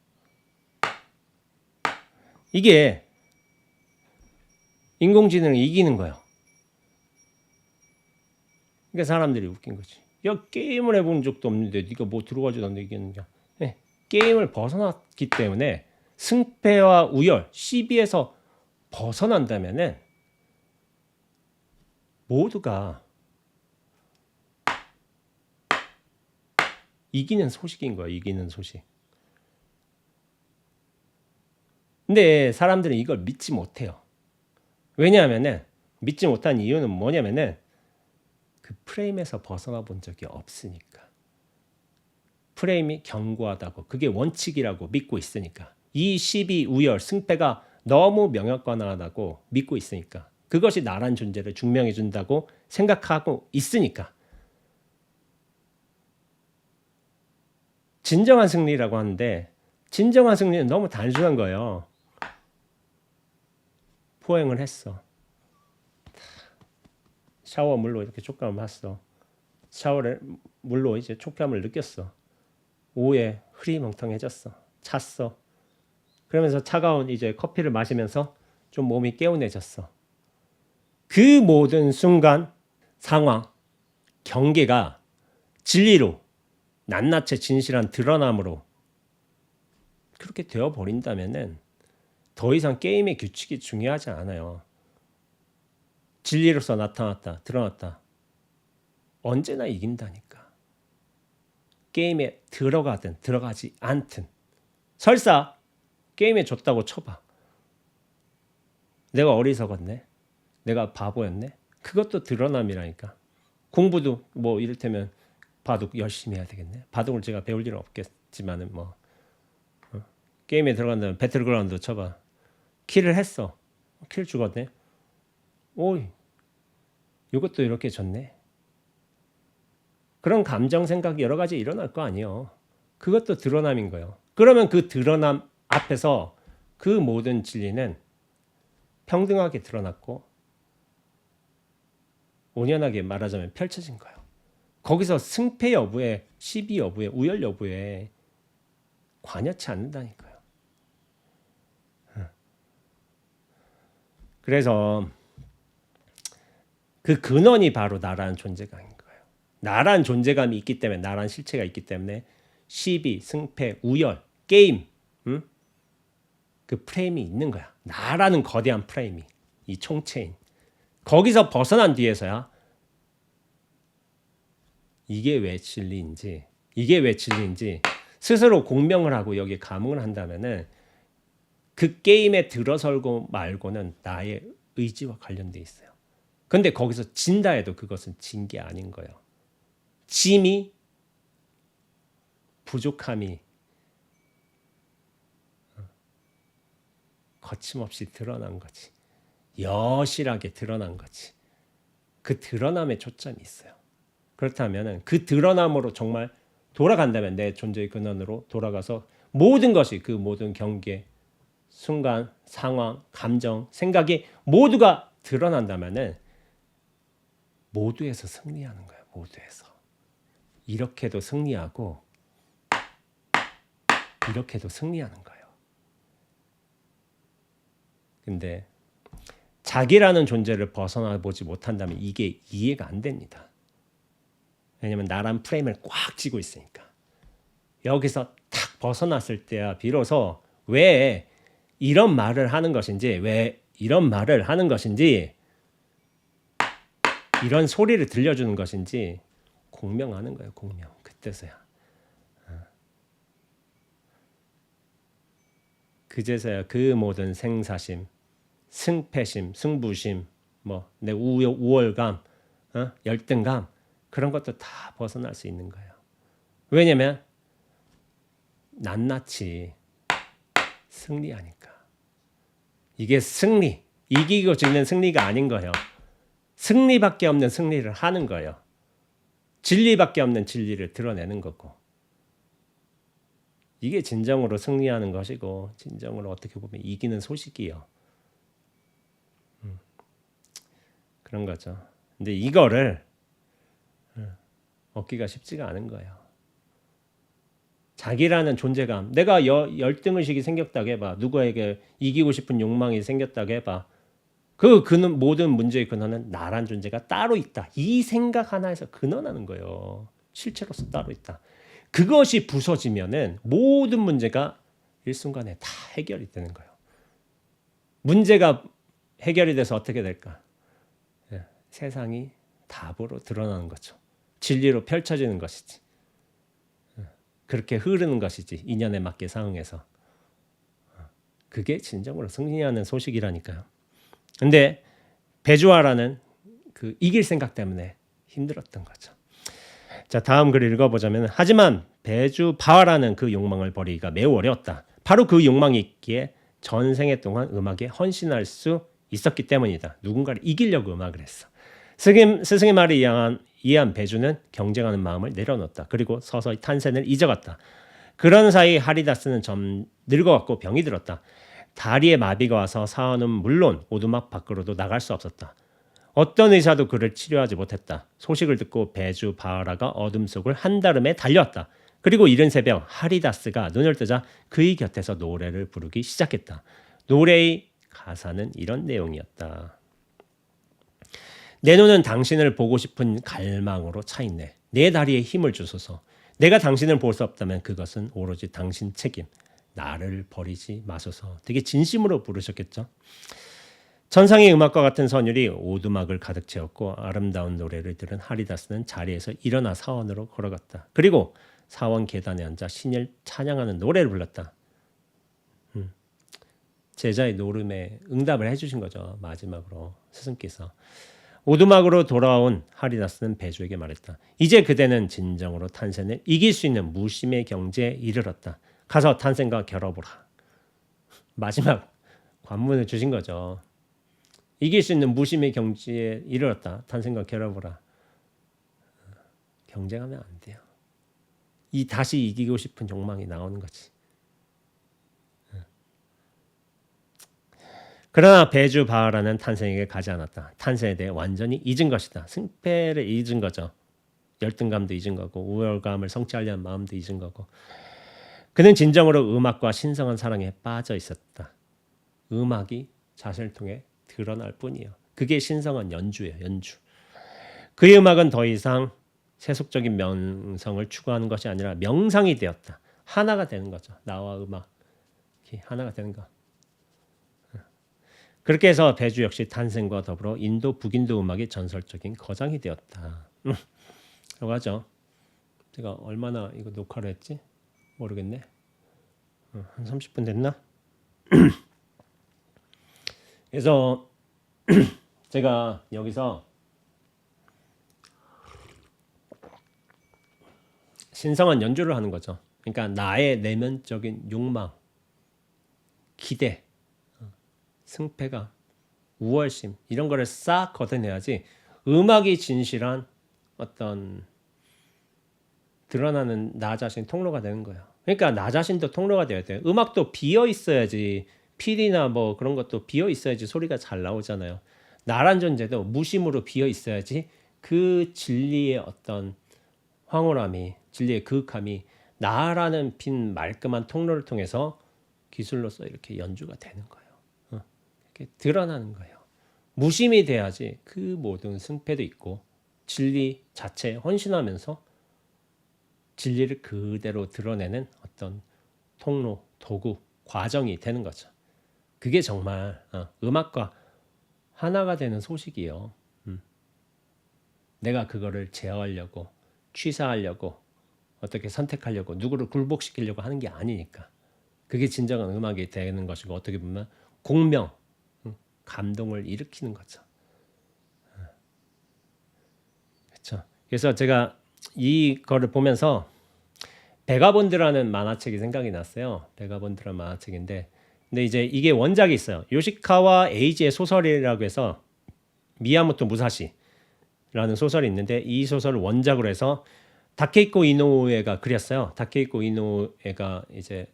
이게 인공지능을 이기는 거예요. 그러니까 사람들이 웃긴 거지. 야, 게임을 해본 적도 없는데 네가 들어가지도 않는데 이기느냐. 네, 게임을 벗어났기 때문에 승패와 우열, 시비에서 벗어난다면은 모두가 이기는 소식인 거야. 이기는 소식. 근데 사람들은 이걸 믿지 못해요. 왜냐하면은 믿지 못한 이유는 뭐냐면은 그 프레임에서 벗어나 본 적이 없으니까. 프레임이 견고하다고 그게 원칙이라고 믿고 있으니까. 이 시비 우열 승패가 너무 명확관하다고 믿고 있으니까. 그것이 나란 존재를 증명해 준다고 생각하고 있으니까. 진정한 승리라고 하는데 진정한 승리는 너무 단순한 거예요. 포행을 했어. 샤워 물로 이렇게 촉감을 했어. 샤워를 물로 이제 촉감을 느꼈어. 오후에 흐리멍텅해졌어. 찼어. 그러면서 차가운 이제 커피를 마시면서 좀 몸이 개운해졌어. 그 모든 순간, 상황, 경계가 진리로 낱낱의 진실한 드러남으로 그렇게 되어버린다면은 더 이상 게임의 규칙이 중요하지 않아요. 진리로서 나타났다, 드러났다. 언제나 이긴다니까. 게임에 들어가든 들어가지 않든. 설사 게임에 졌다고 쳐봐. 내가 어리석었네. 내가 바보였네. 그것도 드러남이라니까. 공부도 뭐 이를테면 바둑 열심히 해야 되겠네. 바둑을 제가 배울 일은 없겠지만은 뭐 게임에 들어간다면 배틀그라운드 쳐봐. 킬을 했어. 킬 죽었네. 오이, 이것도 이렇게 졌네. 그런 감정 생각이 여러 가지 일어날 거 아니에요. 그것도 드러남인 거예요. 그러면 그 드러남 앞에서 그 모든 진리는 평등하게 드러났고 온연하게 말하자면 펼쳐진 거예요. 거기서 승패 여부에, 시비 여부에, 우열 여부에 관여치 않는다니까요. 그래서 그 근원이 바로 나라는 존재감인 거예요. 나라는 존재감이 있기 때문에, 나라는 실체가 있기 때문에 시비, 승패, 우열, 게임, 그 프레임이 있는 거야. 나라는 거대한 프레임이, 이 총체인. 거기서 벗어난 뒤에서야 이게 왜 진리인지 스스로 공명을 하고 여기에 감흥을 한다면은 그 게임에 들어설고 말고는 나의 의지와 관련돼 있어요. 근데 거기서 진다 해도 그것은 진 게 아닌 거예요. 짐이, 부족함이 거침없이 드러난 거지. 여실하게 드러난 거지. 그 드러남에 초점이 있어요. 그렇다면 그 드러남으로 정말 돌아간다면, 내 존재의 근원으로 돌아가서 모든 것이, 그 모든 경계, 순간, 상황, 감정, 생각이 모두가 드러난다면은 모두에서 승리하는 거예요. 모두에서. 이렇게도 승리하고 이렇게도 승리하는 거예요. 근데 자기라는 존재를 벗어나 보지 못한다면 이게 이해가 안 됩니다. 왜냐면 나란 프레임을 꽉 쥐고 있으니까. 여기서 탁 벗어났을 때야 비로소 왜 이런 말을 하는 것인지, 이런 소리를 들려주는 것인지 공명하는 거예요. 공명. 그때서야. 그제서야 그 모든 생사심, 승패심, 승부심, 뭐 내 우월감, 열등감, 그런 것도 다 벗어날 수 있는 거예요. 왜냐면 낱낱이 승리하니까. 이게 승리, 이기고 지는 승리가 아닌 거예요. 승리밖에 없는 승리를 하는 거예요. 진리밖에 없는 진리를 드러내는 거고. 이게 진정으로 승리하는 것이고, 진정으로 어떻게 보면 이기는 소식이요. 그런 거죠. 근데 이거를 얻기가 쉽지가 않은 거예요. 자기라는 존재감, 내가 열등의식이 생겼다고 해봐. 누구에게 이기고 싶은 욕망이 생겼다고 해봐. 그 모든 문제의 근원은 나란 존재가 따로 있다. 이 생각 하나에서 근원하는 거예요. 실체로서 따로 있다. 그것이 부서지면은 모든 문제가 일순간에 다 해결이 되는 거예요. 문제가 해결이 돼서 어떻게 될까? 세상이 답으로 드러나는 거죠. 진리로 펼쳐지는 것이지. 그렇게 흐르는 것이지. 인연에 맞게 상응해서. 그게 진정으로 승리하는 소식이라니까요. 근데 배주하라는 그 이길 생각 때문에 힘들었던 거죠. 자, 다음 글을 읽어보자면, 하지만 배주바라는 그 욕망을 버리기가 매우 어려웠다. 바로 그 욕망이 있기에 전생에 동안 음악에 헌신할 수 있었기 때문이다. 누군가를 이기려고 음악을 했어. 스승의 말을 이해한 배주는 경쟁하는 마음을 내려놓았다. 그리고 서서히 탄생을 잊어갔다. 그런 사이 하리다스는 점 늙어갔고 병이 들었다. 다리에 마비가 와서 사원은 물론 오두막 밖으로도 나갈 수 없었다. 어떤 의사도 그를 치료하지 못했다. 소식을 듣고 배주 바하라가 어둠 속을 한달음에 달려왔다. 그리고 이른 새벽 하리다스가 눈을 뜨자 그의 곁에서 노래를 부르기 시작했다. 노래의 가사는 이런 내용이었다. 내 눈은 당신을 보고 싶은 갈망으로 차있네. 내 다리에 힘을 주소서. 내가 당신을 볼 수 없다면 그것은 오로지 당신 책임. 나를 버리지 마소서. 되게 진심으로 부르셨겠죠. 천상의 음악과 같은 선율이 오두막을 가득 채웠고 아름다운 노래를 들은 하리다스는 자리에서 일어나 사원으로 걸어갔다. 그리고 사원 계단에 앉아 신을 찬양하는 노래를 불렀다. 제자의 노름에 응답을 해주신 거죠. 마지막으로 스승께서. 오두막으로 돌아온 하리다스는 배주에게 말했다. 이제 그대는 진정으로 탄센을 이길 수 있는 무심의 경지에 이르렀다. 가서 탄센과 겨뤄보라. 마지막 관문을 주신 거죠. 이길 수 있는 무심의 경지에 이르렀다. 탄생과 겨뤄보라. 경쟁하면 안 돼요. 다시 이기고 싶은 욕망이 나오는 거지. 그러나 배주 바하라는 탄생에게 가지 않았다. 탄생에 대해 완전히 잊은 것이다. 승패를 잊은 거죠. 열등감도 잊은 거고 우월감을 성취하려는 마음도 잊은 거고. 그는 진정으로 음악과 신성한 사랑에 빠져 있었다. 음악이 자신을 통해 드러날 뿐이에요. 그게 신성한 연주예요. 연주. 그의 음악은 더 이상 세속적인 명성을 추구하는 것이 아니라 명상이 되었다. 하나가 되는 거죠. 나와 음악이 하나가 되는 거. 그렇게 해서 배주 역시 탄생과 더불어 인도 북인도 음악의 전설적인 거장이 되었다. 라고 하죠. 제가 얼마나 이거 녹화를 했지? 모르겠네. 한 30분 됐나? 그래서 제가 여기서 신성한 연주를 하는 거죠. 그러니까 나의 내면적인 욕망, 기대, 승패감, 우월심 이런 거를 싹 걷어내야지 음악이 진실한 어떤 드러나는 나 자신 통로가 되는 거예요. 그러니까 나 자신도 통로가 되어야 돼요. 음악도 비어 있어야지 필이나 뭐 그런 것도 비어 있어야지 소리가 잘 나오잖아요. 나란 존재도 무심으로 비어 있어야지 그 진리의 어떤 황홀함이 진리의 그윽함이 나라는 빈 말끔한 통로를 통해서 기술로서 이렇게 연주가 되는 거예요. 이렇게 드러나는 거예요. 무심이 돼야지 그 모든 승패도 있고 진리 자체에 헌신하면서 진리를 그대로 드러내는 어떤 통로, 도구, 과정이 되는 거죠. 그게 정말 음악과 하나가 되는 소식이에요. 내가 그거를 제어하려고 취사하려고 어떻게 선택하려고 누구를 굴복시키려고 하는 게 아니니까. 그게 진정한 음악이 되는 것이고 어떻게 보면 공명, 감동을 일으키는 거죠. 그렇죠. 그래서 제가 이거를 보면서 베가본드라는 만화책이 생각이 났어요. 베가본드라는 만화책인데 근데 이제 이게 원작이 있어요. 요시카와 에이지의 소설이라고 해서 미야모토 무사시라는 소설이 있는데 이 소설을 원작으로 해서 다케이코 이노우에가 그렸어요. 다케이코 이노우에가 이제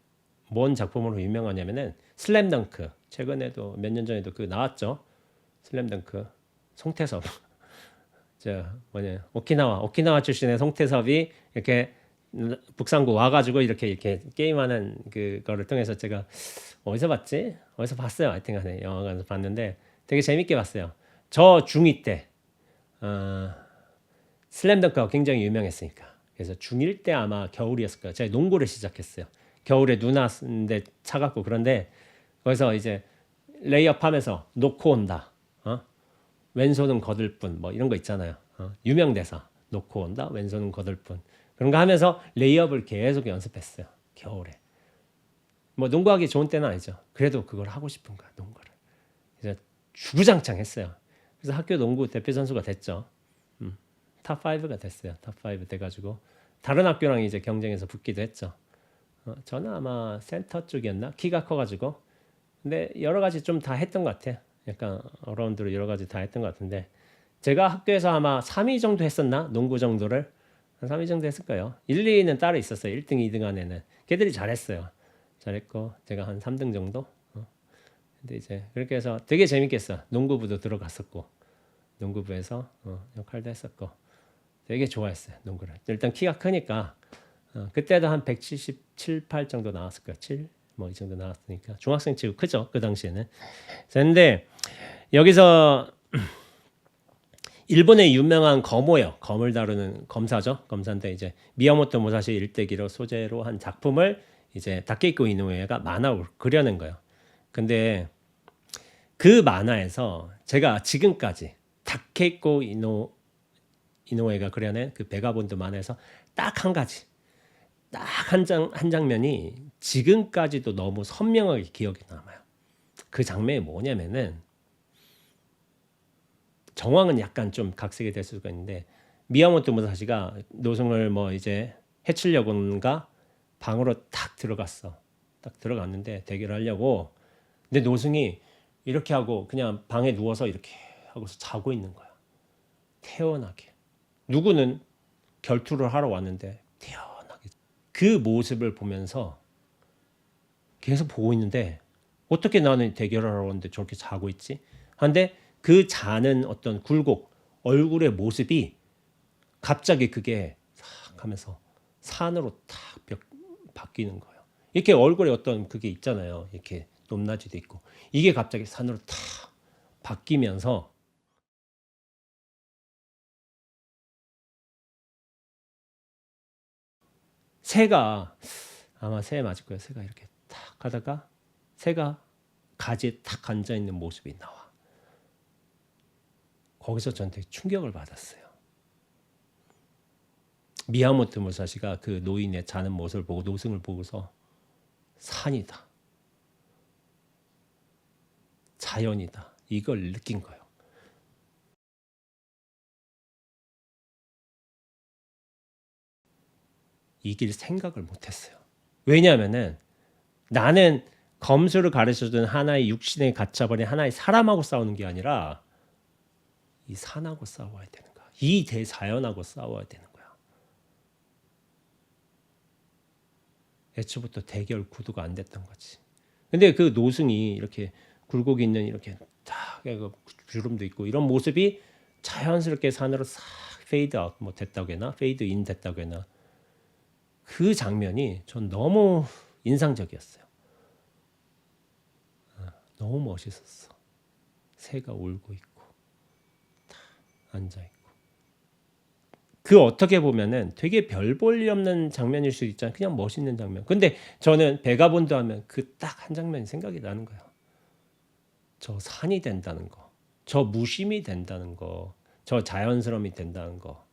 뭔 작품으로 유명하냐면은 슬램덩크. 최근에도 몇 년 전에도 그 나왔죠. 슬램덩크. 송태섭. 오키나와 출신의 송태섭이 이렇게 북상구 와가지고 이렇게 게임하는 그거를 통해서 제가 어디서 봤지? 어디서 봤어요. 하여튼간에 영화관에서 봤는데 되게 재밌게 봤어요. 저 중2 때 슬램덩크가 굉장히 유명했으니까. 그래서 중1 때 아마 겨울이었을 거예요. 제가 농구를 시작했어요. 겨울에 눈 왔는데 차갑고 그런데 거기서 이제 레이업하면서 놓고 온다. 왼손은 거들 뿐 뭐 이런 거 있잖아요. 유명 대사 놓고 온다. 왼손은 거들 뿐 그런 거 하면서 레이업을 계속 연습했어요. 겨울에. 뭐 농구하기 좋은 때는 아니죠. 그래도 그걸 하고 싶은 거야. 농구를. 그래서 주구장창 했어요. 그래서 학교 농구 대표 선수가 됐죠. 탑5가 됐어요. 탑5 돼가지고 다른 학교랑 이제 경쟁해서 붙기도 했죠. 저는 아마 센터 쪽이었나? 키가 커가지고. 근데 여러 가지 좀 다 했던 것 같아요. 약간 어라운드로 여러 가지 다 했던 것 같은데 제가 학교에서 아마 3위 정도 했었나? 농구 정도를 한 3위 정도 했을 거예요. 1, 2위는 따로 있었어요. 1등, 2등 안에는. 걔들이 잘했어요. 잘했고 제가 한 3등 정도? 근데 이제 그렇게 해서 되게 재밌겠어. 농구부도 들어갔었고 농구부에서 역할도 했었고 되게 좋아했어요. 농구를. 일단 키가 크니까 그때도 한 177, 8 정도 나왔을 거예요. 7? 뭐 이 정도 나왔으니까 중학생 치고 크죠. 그 당시에는. 그런데 여기서 일본의 유명한 검호예요. 검을 다루는 검사죠. 검사인데 이제 미야모토 무사시 일대기로 소재로 한 작품을 이제 다케이코 이노우에가 만화로 그려낸 거예요. 근데 그 만화에서 제가 지금까지 다케이코 이노우에가 그려낸 그 베가본드 만화에서 딱 한 가지, 딱 한 장면이 지금까지도 너무 선명하게 기억에 남아요. 그 장면이 뭐냐면은 정황은 약간 좀 각색이 될 수가 있는데 미야모토 무사시가 노승을 뭐 이제 해치려고인가 방으로 탁 들어갔어. 딱 들어갔는데 대결하려고. 근데 노승이 이렇게 하고 그냥 방에 누워서 이렇게 하고서 자고 있는 거야. 태연하게. 누구는 결투를 하러 왔는데 태연하게. 그 모습을 보면서 계속 보고 있는데 어떻게 나는 대결하러 왔는데 저렇게 자고 있지? 한데 그 자는 어떤 굴곡, 얼굴의 모습이 갑자기 그게 싹 하면서 산으로 탁 바뀌는 거예요. 이렇게 얼굴에 어떤 그게 있잖아요. 이렇게 높낮이도 있고. 이게 갑자기 산으로 탁 바뀌면서 새가 아마 새 맞을 거예요. 새가 이렇게 탁 가다가 새가 가지에 탁 앉아 있는 모습이 나와. 거기서 저한테 충격을 받았어요. 미야모토 무사시가 그 노인의 자는 모습을 보고 노승을 보고서 산이다. 자연이다. 이걸 느낀 거예요. 이길 생각을 못했어요. 왜냐하면은 나는 검수를 가르쳐주는 하나의 육신에 갇혀버린 하나의 사람하고 싸우는 게 아니라 이 산하고 싸워야 되는 거야. 이 대자연하고 싸워야 되는 거야. 애초부터 대결 구도가 안 됐던 거지. 근데 그 노승이 이렇게 굴곡 있는 이렇게 딱 주름도 있고 이런 모습이 자연스럽게 산으로 싹 페이드 아웃 뭐 됐다고 해나 페이드 인 됐다고 해나 그 장면이 전 너무 인상적이었어요. 너무 멋있었어. 새가 울고 있고 앉아 있고. 그 어떻게 보면은 되게 별 볼 일 없는 장면일 수 있잖아요. 그냥 멋있는 장면. 근데 저는 베가본드 하면 그 딱 한 장면이 생각이 나는 거예요. 저 산이 된다는 거, 저 무심이 된다는 거, 저 자연스러움이 된다는 거.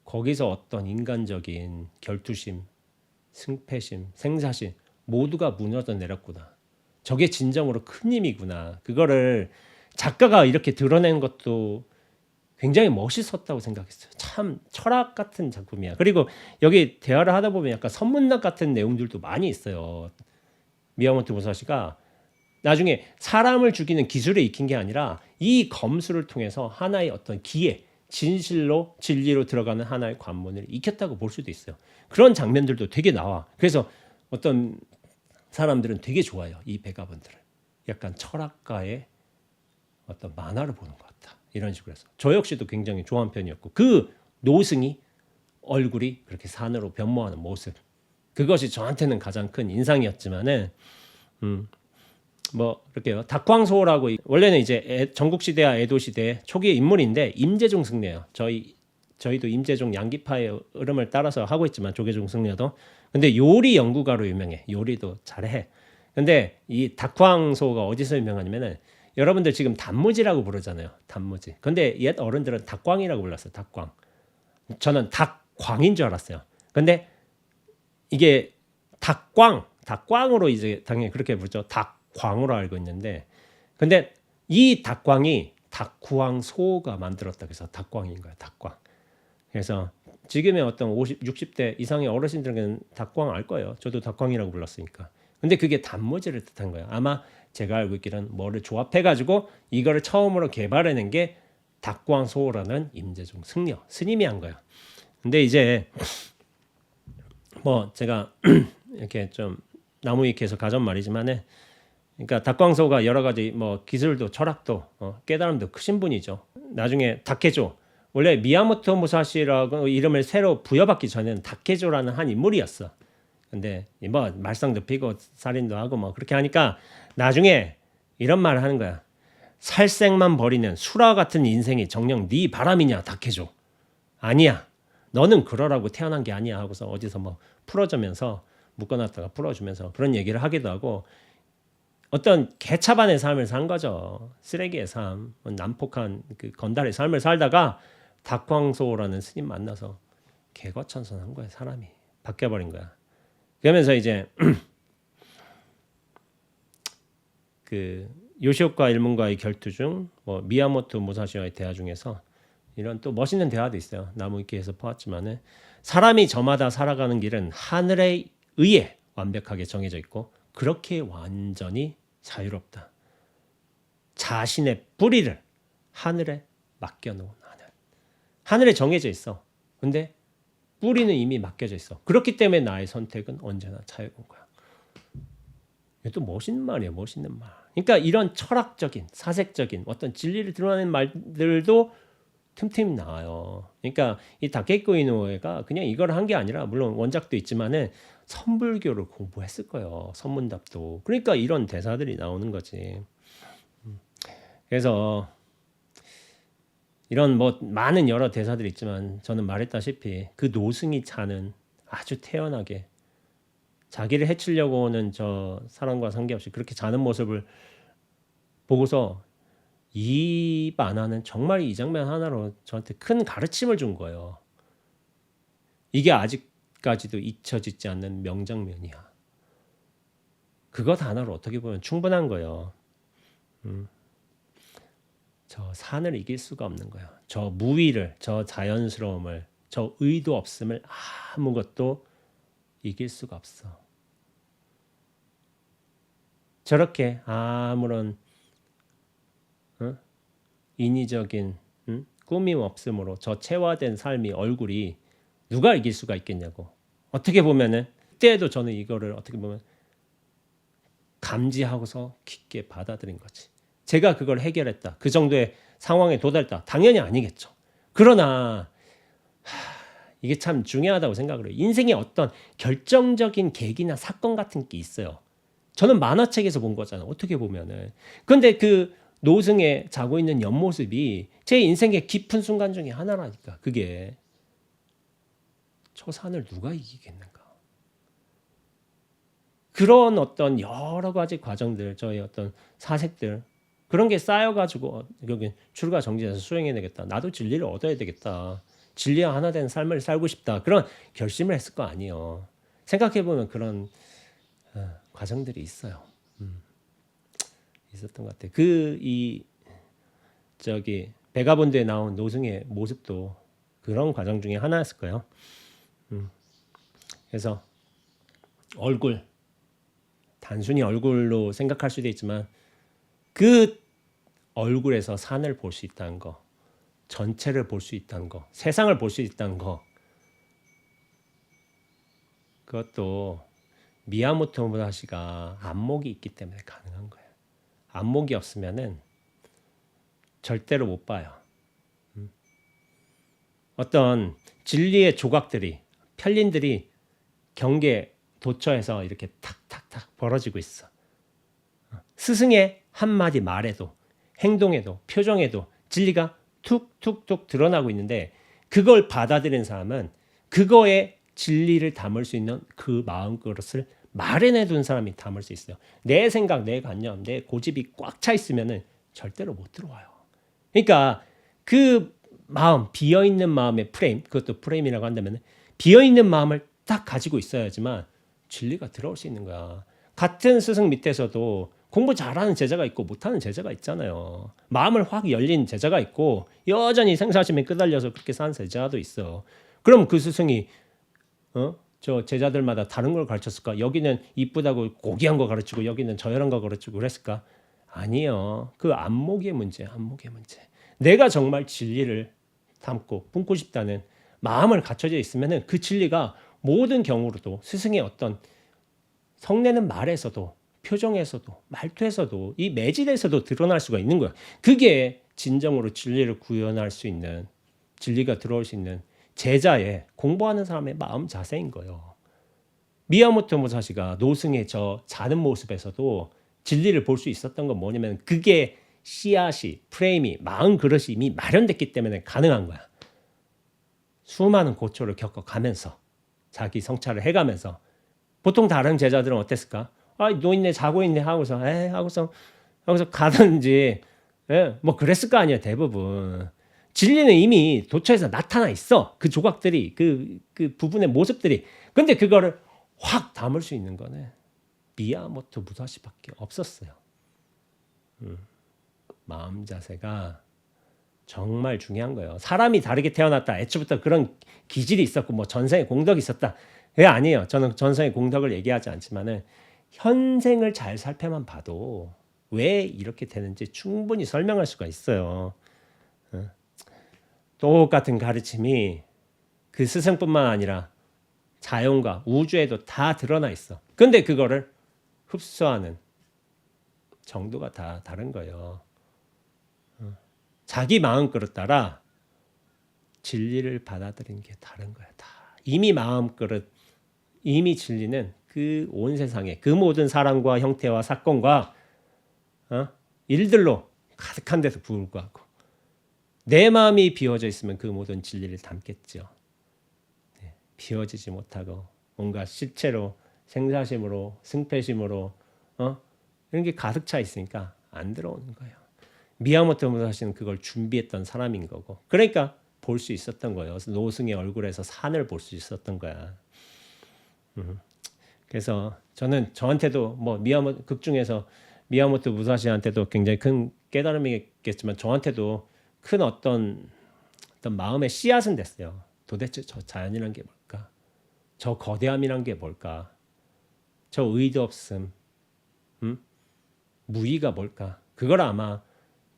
거기서 어떤 인간적인 결투심, 승패심, 생사심 모두가 무너져 내렸구나. 저게 진정으로 큰 힘이구나. 그거를 작가가 이렇게 드러낸 것도 굉장히 멋있었다고 생각했어요. 참 철학 같은 작품이야. 그리고 여기 대화를 하다 보면 약간 선문답 같은 내용들도 많이 있어요. 미야모토 무사시가 나중에 사람을 죽이는 기술에 익힌 게 아니라 이 검수를 통해서 하나의 어떤 기회, 진리로 들어가는 하나의 관문을 익혔다고 볼 수도 있어요. 그런 장면들도 되게 나와. 그래서 어떤 사람들은 되게 좋아요. 이 베가본드를. 약간 철학가의 어떤 만화를 보는 것 같다. 이런 식으로 해서. 저 역시도 굉장히 좋아하는 편이었고 그 노승이 얼굴이 그렇게 산으로 변모하는 모습. 그것이 저한테는 가장 큰 인상이었지만은 뭐 그렇게요. 닭광소라고 원래는 이제 전국시대와 에도시대 초기의 인물인데 임재종 승려예요. 저희도 임재종 양기파의 흐름을 따라서 하고 있지만 조계종 승려도. 근데 요리 연구가로 유명해. 요리도 잘해. 근데 이 닭광소가 어디서 유명하냐면은 여러분들 지금 단무지라고 부르잖아요. 단무지. 근데 옛 어른들은 닭광이라고 불렀어요. 닭광. 저는 닭광인 줄 알았어요. 근데 이게 닭광으로 이제 당연히 그렇게 부르죠. 닭광으로 알고 있는데, 근데 이 닭광이 닭광소가 만들었다 그래서 닭광인 거야. 닭광. 그래서 지금의 어떤 50, 60대 이상의 어르신들은 닭광 알 거예요. 저도 닭광이라고 불렀으니까. 근데 그게 단무지를 뜻한 거예요. 아마 제가 알고 있기로는 뭐를 조합해가지고 이거를 처음으로 개발해낸 게 닭광소라는 임재종 승려 스님이 한 거예요. 근데 이제 뭐 제가 이렇게 좀 나무위키에서 가져온 말이지만은, 그러니까 닭광소가 여러 가지 뭐 기술도 철학도 깨달음도 크신 분이죠. 나중에 다케조, 원래 미야모토 무사시라고 이름을 새로 부여받기 전에는 다케조라는 한 인물이었어. 근데 뭐 말썽도 피고 살인도 하고 뭐 그렇게 하니까 나중에 이런 말을 하는 거야. 살색만 버리는 수라 같은 인생이 정녕 네 바람이냐 닥해줘. 아니야. 너는 그러라고 태어난 게 아니야 하고서 어디서 뭐 풀어주면서 묶어놨다가 풀어주면서 그런 얘기를 하기도 하고 어떤 개차반의 삶을 산 거죠. 쓰레기의 삶, 난폭한 그 건달의 삶을 살다가 닥광소라는 스님 만나서 개과천선한 거야. 사람이 바뀌어버린 거야. 그러면서 이제 그 요시오카 일문과의 결투 중 뭐 미야모토 무사시와의 대화 중에서 이런 또 멋있는 대화도 있어요. 나무위키에서 보았지만은 사람이 저마다 살아가는 길은 하늘에 의해 완벽하게 정해져 있고 그렇게 완전히 자유롭다. 자신의 뿌리를 하늘에 맡겨놓은 하늘. 하늘에 정해져 있어. 근데 뿌리는 이미 맡겨져 있어. 그렇기 때문에 나의 선택은 언제나 자유로운 거야. 이것도 멋있는 말이에요. 멋있는 말. 그러니까 이런 철학적인, 사색적인 어떤 진리를 드러내는 말들도 틈틈이 나와요. 그러니까 이 다케이코 이노우에가 그냥 이걸 한 게 아니라 물론 원작도 있지만은 선불교를 공부했을 거예요. 선문답도. 그러니까 이런 대사들이 나오는 거지. 그래서 이런 뭐 많은 여러 대사들이 있지만 저는 말했다시피 그 노승이 자는 아주 태연하게 자기를 해치려고 오는 저 사람과 상관없이 그렇게 자는 모습을 보고서 이 만화는 정말 이 장면 하나로 저한테 큰 가르침을 준 거예요. 이게 아직까지도 잊혀지지 않는 명장면이야. 그것 하나로 어떻게 보면 충분한 거예요. 저 산을 이길 수가 없는 거예요. 저 무위를, 저 자연스러움을, 저 의도 없음을 아무것도 이길 수가 없어. 저렇게 아무런 인위적인 꾸밈 없음으로 저 체화된 삶이 얼굴이 누가 이길 수가 있겠냐고. 어떻게 보면은 그때도 저는 이거를 어떻게 보면 감지하고서 깊게 받아들인 거지. 제가 그걸 해결했다. 그 정도의 상황에 도달했다. 당연히 아니겠죠. 그러나 이게 참 중요하다고 생각을 해요. 인생에 어떤 결정적인 계기나 사건 같은 게 있어요. 저는 만화책에서 본 거잖아요. 어떻게 보면은. 근데 그 노승에 자고 있는 옆모습이 제 인생의 깊은 순간 중에 하나라니까. 그게 저 산을 누가 이기겠는가. 그런 어떤 여러 가지 과정들, 저의 어떤 사색들 그런 게 쌓여가지고 여기 출가 정진해서 수행해내겠다. 나도 진리를 얻어야 되겠다. 진리와 하나 된 삶을 살고 싶다. 그런 결심을 했을 거 아니에요. 생각해보면 그런 과정들이 있어요. 있었던 것 같아요. 저기 베가본드에 나온 노승의 모습도 그런 과정 중에 하나였을 거예요. 그래서 얼굴 단순히 얼굴로 생각할 수도 있지만 그 얼굴에서 산을 볼 수 있다는 거, 전체를 볼 수 있다는 거, 세상을 볼 수 있다는 거, 그것도 미야모토 무사시가 안목이 있기 때문에 가능한 거예요. 안목이 없으면은 절대로 못 봐요. 어떤 진리의 조각들이, 편린들이 경계 도처에서 이렇게 탁탁탁 벌어지고 있어. 스승의 한마디 말에도, 행동에도, 표정에도 진리가 툭툭툭 드러나고 있는데 그걸 받아들인 사람은 그거에 진리를 담을 수 있는 그 마음그릇을 마련해 둔 사람이 담을 수 있어요. 내 생각, 내 관념, 내 고집이 꽉 차 있으면은 절대로 못 들어와요. 그러니까 그 마음, 비어있는 마음의 프레임, 그것도 프레임이라고 한다면 비어있는 마음을 딱 가지고 있어야지만 진리가 들어올 수 있는 거야. 같은 스승 밑에서도 공부 잘하는 제자가 있고 못하는 제자가 있잖아요. 마음을 확 열린 제자가 있고 여전히 생사심에 끄달려서 그렇게 사는 제자도 있어. 그럼 그 스승이 저 제자들마다 다른 걸 가르쳤을까? 여기는 이쁘다고 고귀한 거 가르치고 여기는 저열한 거 가르치고 그랬을까? 아니요. 그 안목의 문제, 안목의 문제. 내가 정말 진리를 담고 품고 싶다는 마음을 갖춰져 있으면은 그 진리가 모든 경우로도 스승의 어떤 성내는 말에서도 표정에서도 말투에서도 이 매질에서도 드러날 수가 있는 거야. 그게 진정으로 진리를 구현할 수 있는 진리가 들어올 수 있는 제자의 공부하는 사람의 마음 자세인 거예요. 미야모토 무사시가 노승의 저 자는 모습에서도 진리를 볼 수 있었던 건 뭐냐면 그게 씨앗이 프레임이 마음 그릇이 이미 마련됐기 때문에 가능한 거야. 수많은 고초를 겪어가면서 자기 성찰을 해가면서 보통 다른 제자들은 어땠을까? 아, 노인네 자고 있네 하고서 하고서 가든지 뭐 그랬을 거 아니야 대부분. 진리는 이미 도처에서 나타나 있어. 그 조각들이 그 부분의 모습들이. 근데 그거를 확 담을 수 있는 거는 미야모토 무사시밖에 없었어요. 마음 자세가 정말 중요한 거예요. 사람이 다르게 태어났다. 애초부터 그런 기질이 있었고 뭐 전생에 공덕이 있었다. 그게 아니에요. 저는 전생에 공덕을 얘기하지 않지만은 현생을 잘 살펴만 봐도 왜 이렇게 되는지 충분히 설명할 수가 있어요. 똑같은 가르침이 그 스승뿐만 아니라 자연과 우주에도 다 드러나 있어. 근데 그거를 흡수하는 정도가 다 다른 거예요. 자기 마음 그릇 따라 진리를 받아들이는 게 다른 거야. 다 이미 마음 그릇, 이미 진리는 그 온 세상에 그 모든 사람과 형태와 사건과 일들로 가득한데도 불구하고 내 마음이 비워져 있으면 그 모든 진리를 담겠죠. 비워지지 못하고 뭔가 실체로 생사심으로 승패심으로 이런 게 가득 차 있으니까 안 들어오는 거예요. 미야모토 무사시는 그걸 준비했던 사람인 거고, 그러니까 볼 수 있었던 거예요. 노승의 얼굴에서 산을 볼 수 있었던 거야. 그래서 저는 저한테도 뭐 극 중에서 미야모토 무사시한테도 굉장히 큰 깨달음이겠지만 저한테도 큰 어떤 마음의 씨앗은 됐어요. 도대체 저 자연이란 게 뭘까? 저 거대함이란 게 뭘까? 저 의도 없음, 무의가 뭘까? 그걸 아마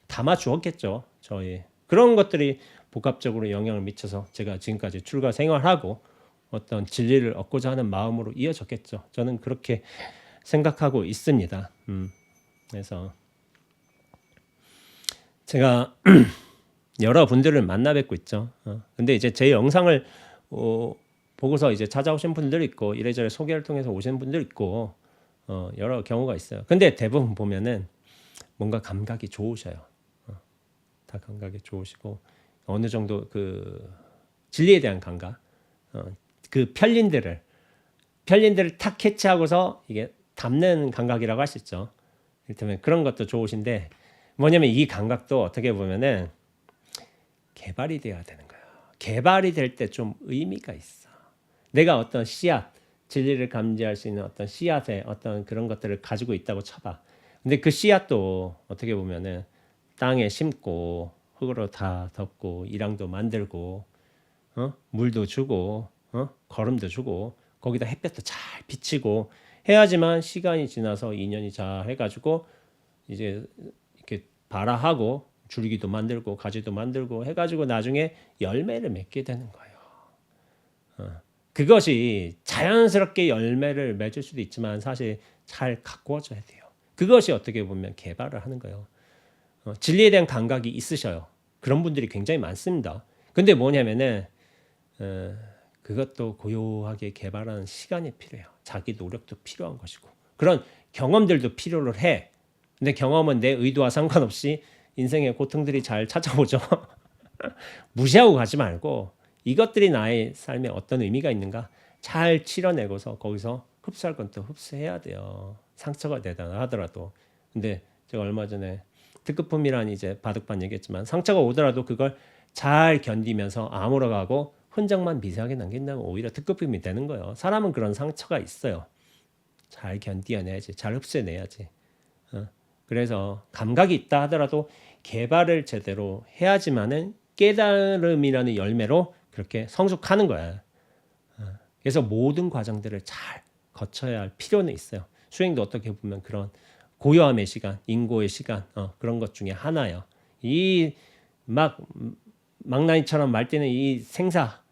담아 주었겠죠. 저희 그런 것들이 복합적으로 영향을 미쳐서 제가 지금까지 출가 생활하고 어떤 진리를 얻고자 하는 마음으로 이어졌겠죠. 저는 그렇게 생각하고 있습니다. 그래서 제가 여러 분들을 만나 뵙고 있죠. 근데 이제 제 영상을 보고서 이제 찾아오신 분들 있고 이래저래 소개를 통해서 오신 분들 있고 여러 경우가 있어요. 근데 대부분 보면은 뭔가 감각이 좋으셔요. 다 감각이 좋으시고 어느 정도 그 진리에 대한 감각, 그 편린들을 탁 캐치하고서 이게 담는 감각이라고 할 수 있죠. 이를테면 그런 것도 좋으신데 뭐냐면 이 감각도 어떻게 보면은 개발이 돼야 되는 거예요. 개발이 될 때 좀 의미가 있어. 내가 어떤 씨앗, 진리를 감지할 수 있는 어떤 씨앗의 어떤 그런 것들을 가지고 있다고 쳐봐. 근데 그 씨앗도 어떻게 보면은 땅에 심고 흙으로 다 덮고 이랑도 만들고 물도 주고 거름도 주고 거기다 햇볕도 잘 비치고 해야지만 시간이 지나서 2년이 자 해가지고 이제 이렇게 발화하고 줄기도 만들고 가지도 만들고 해가지고 나중에 열매를 맺게 되는 거예요. 그것이 자연스럽게 열매를 맺을 수도 있지만 사실 잘 가꾸어져야 돼요. 그것이 어떻게 보면 개발을 하는 거예요. 진리에 대한 감각이 있으셔요. 그런 분들이 굉장히 많습니다. 근데 뭐냐면은 그것도 고요하게 개발하는 시간이 필요해요. 자기 노력도 필요한 것이고 그런 경험들도 필요를 해. 근데 경험은 내 의도와 상관없이 인생의 고통들이 잘 찾아오죠. 무시하고 가지 말고 이것들이 나의 삶에 어떤 의미가 있는가 잘 치러내고서 거기서 흡수할 건 또 흡수해야 돼요. 상처가 되다 하더라도. 근데 제가 얼마 전에 특급품이란 이제 바둑반 얘기했지만 상처가 오더라도 그걸 잘 견디면서 아물어가고 흔적만 미세하게 남긴다면 오히려 특급품이 되는 거예요. 사람은 그런 상처가 있어요. 잘 견디어내야지. 잘 흡수해내야지. 그래서 감각이 있다 하더라도 개발을 제대로 해야지만은 깨달음이라는 열매로 그렇게 성숙하는 거야. 그래서 모든 과정들을 잘 거쳐야 할 필요는 있어요. 수행도 어떻게 보면 그런 고요함의 시간, 인고의 시간 그런 것 중에 하나예요. 이 망나니처럼 말뛰는 이 생사,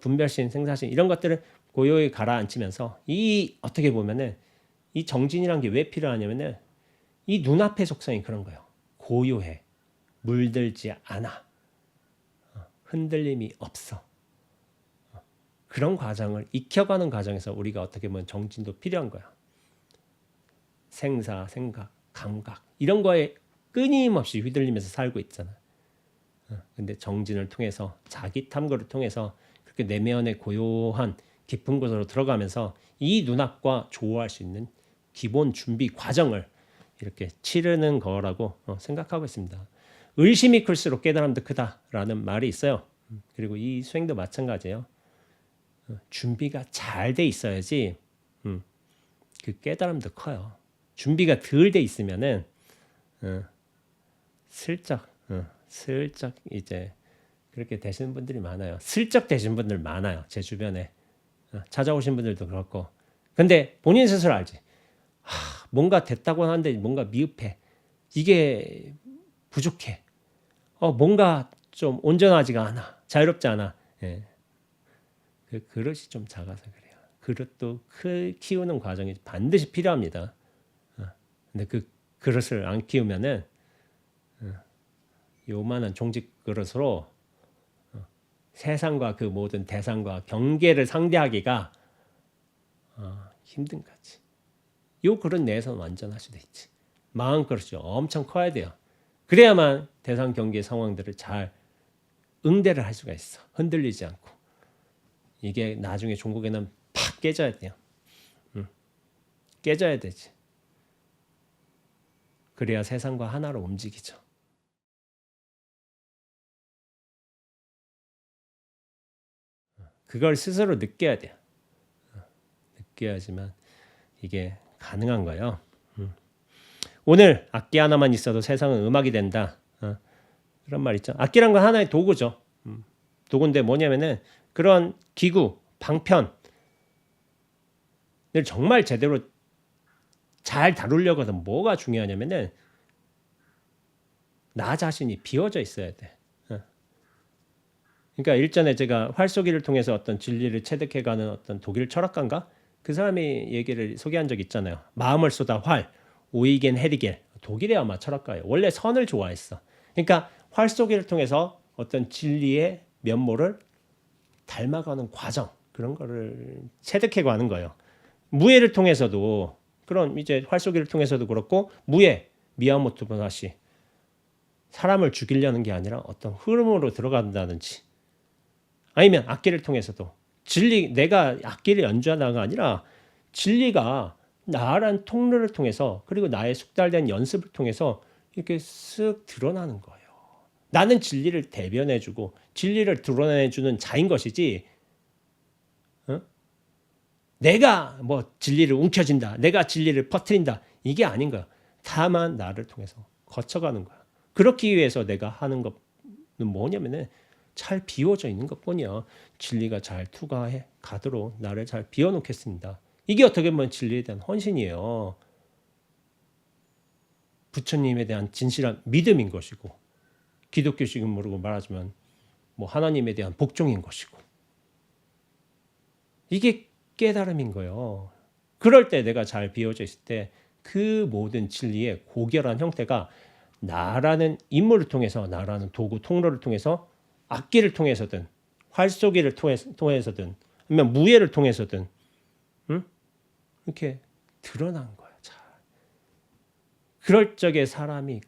분별심, 생사심 이런 것들을 고요히 가라앉히면서 이 어떻게 보면은 이 정진이란 게 왜 필요하냐면은 이 눈앞의 속성이 그런 거예요. 고요해, 물들지 않아, 흔들림이 없어. 그런 과정을 익혀가는 과정에서 우리가 어떻게 보면 정진도 필요한 거야. 생사, 생각, 감각 이런 거에 끊임없이 휘둘리면서 살고 있잖아. 근데 정진을 통해서 자기 탐구를 통해서 그렇게 내면의 고요한 깊은 곳으로 들어가면서 이 눈앞과 조화할 수 있는 기본 준비 과정을 이렇게 치르는 거라고 생각하고 있습니다. 의심이 클수록 깨달음도 크다라는 말이 있어요. 그리고 이 수행도 마찬가지예요. 준비가 잘 돼 있어야지 그 깨달음도 커요. 준비가 덜 돼 있으면은 슬쩍 이제 그렇게 되시는 분들이 많아요. 슬쩍 되신 분들 많아요. 제 주변에 찾아오신 분들도 그렇고. 근데 본인 스스로 알지. 뭔가 됐다고 하는데 뭔가 미흡해. 이게 부족해. 뭔가 좀 온전하지가 않아. 자유롭지 않아. 예. 그 그릇이 좀 작아서 그래요. 그릇도 키우는 과정이 반드시 필요합니다. 근데 그 그릇을 안 키우면은 요만한 종직 그릇으로 세상과 그 모든 대상과 경계를 상대하기가 힘든 거지. 요 그릇 내에서는 완전할 수도 있지. 마음 그릇이 엄청 커야 돼요. 그래야만 대상 경계 상황들을 잘 응대를 할 수가 있어. 흔들리지 않고. 이게 나중에 종국에는 팍 깨져야 돼요. 깨져야 되지. 그래야 세상과 하나로 움직이죠. 그걸 스스로 느껴야 돼요. 느껴야지만 이게 가능한 거예요. 오늘 악기 하나만 있어도 세상은 음악이 된다. 그런 말 있죠. 악기란 건 하나의 도구죠. 도구인데 뭐냐면은 그런 기구, 방편을 정말 제대로 잘 다루려고 하면 뭐가 중요하냐면은 나 자신이 비워져 있어야 돼. 그러니까 일전에 제가 활쏘기를 통해서 어떤 진리를 체득해가는 어떤 독일 철학가인가? 그 사람이 얘기를 소개한 적 있잖아요. 마음을 쏟아 활, 오이겐 헤리겔. 독일의 아마 철학가예요. 원래 선을 좋아했어. 그러니까 활쏘기를 통해서 어떤 진리의 면모를 닮아가는 과정, 그런 거를 체득해가는 거예요. 무예를 통해서도 그런 이제 활쏘기를 통해서도 그렇고, 무예 미야모토 무사시, 사람을 죽이려는 게 아니라 어떤 흐름으로 들어간다든지, 아니면 악기를 통해서도 진리, 내가 악기를 연주하다가 아니라 진리가 나란 통로를 통해서, 그리고 나의 숙달된 연습을 통해서 이렇게 쓱 드러나는 거예요. 나는 진리를 대변해주고 진리를 드러내주는 자인 것이지, 내가 뭐 진리를 움켜쥔다, 내가 진리를 퍼뜨린다, 이게 아닌 거야. 다만 나를 통해서 거쳐가는 거야. 그렇기 위해서 내가 하는 것은 뭐냐면은 잘 비워져 있는 것뿐이야. 진리가 잘 투과해 가도록 나를 잘 비워놓겠습니다. 이게 어떻게 보면 진리에 대한 헌신이에요. 부처님에 대한 진실한 믿음인 것이고, 기독교식으로 말하자면 뭐 하나님에 대한 복종인 것이고, 이게 깨달음인 거예요. 그럴 때 내가 잘 비워져 있을 때 그 모든 진리의 고결한 형태가 나라는 인물을 통해서, 나라는 도구, 통로를 통해서, 악기를 통해서든 활쏘기를 통해서든 아니면 무예를 통해서든 이렇게 드러난 거야. 잘. 그럴 적에 사람이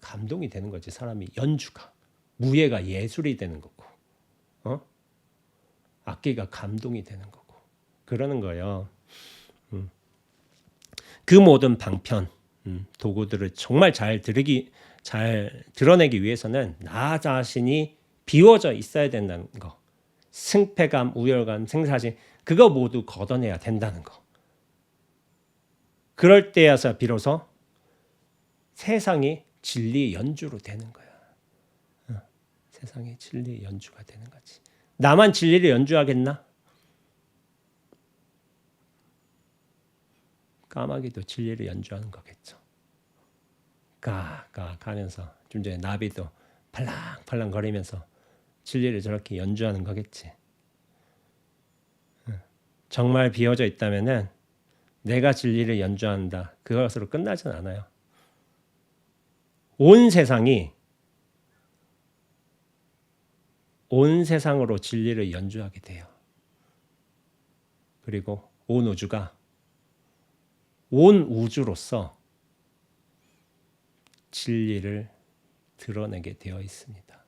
감동이 되는 거지. 사람이 연주가, 무예가 예술이 되는 거고, 악기가 감동이 되는 거고, 그러는 거예요. 그 모든 방편, 도구들을 정말 잘 드러내기 위해서는 나 자신이 비워져 있어야 된다는 거. 승패감, 우열감, 생사심, 그거 모두 걷어내야 된다는 거. 그럴 때여서 비로소 세상이 진리의 연주로 되는 거야. 세상이 진리의 연주가 되는 거지. 나만 진리를 연주하겠나? 까마귀도 진리를 연주하는 거겠죠. 가면서 좀 전에 나비도 팔랑팔랑 거리면서 진리를 저렇게 연주하는 거겠지. 정말 비워져 있다면은 내가 진리를 연주한다, 그것으로 끝나진 않아요. 온 세상으로 진리를 연주하게 돼요. 그리고 온 우주가 온 우주로서 진리를 드러내게 되어 있습니다.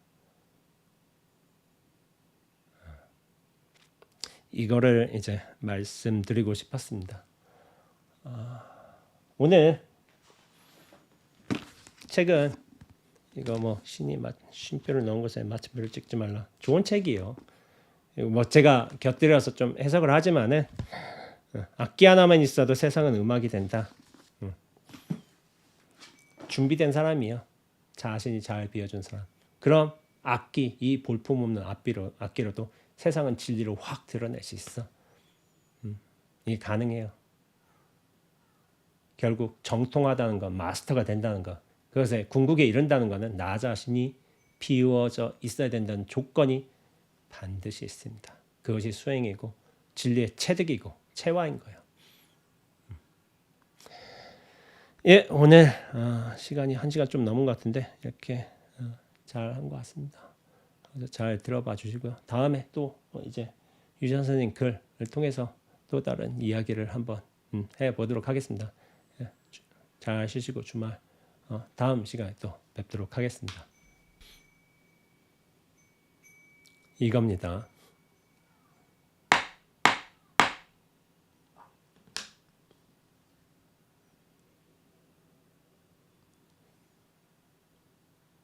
이거를 이제 말씀드리고 싶었습니다. 오늘 책은 이거 뭐 신이 쉼표를 넣은 곳에 마침표를 찍지 말라. 좋은 책이에요. 뭐 제가 곁들여서 좀 해석을 하지만은 악기 하나만 있어도 세상은 음악이 된다. 준비된 사람이요. 자신이 잘 비워준 사람. 그럼 악기, 이 볼품 없는 악기로도 세상은 진리를 확 드러낼 수 있어. 이게 가능해요. 결국 정통하다는 것, 마스터가 된다는 것, 그것에 궁극에 이른다는 것은 나 자신이 비워져 있어야 된다는 조건이 반드시 있습니다. 그것이 수행이고 진리의 체득이고 체화인 거예요. 예, 오늘 시간이 1시간 좀 넘은 것 같은데 이렇게 잘 한 것 같습니다. 그래서 잘 들어봐 주시고요. 다음에 또 이제 유지선 선생님 글을 통해서 또 다른 이야기를 한번 해보도록 하겠습니다. 예, 잘 쉬시고 주말 다음 시간에 또 뵙도록 하겠습니다. 이겁니다.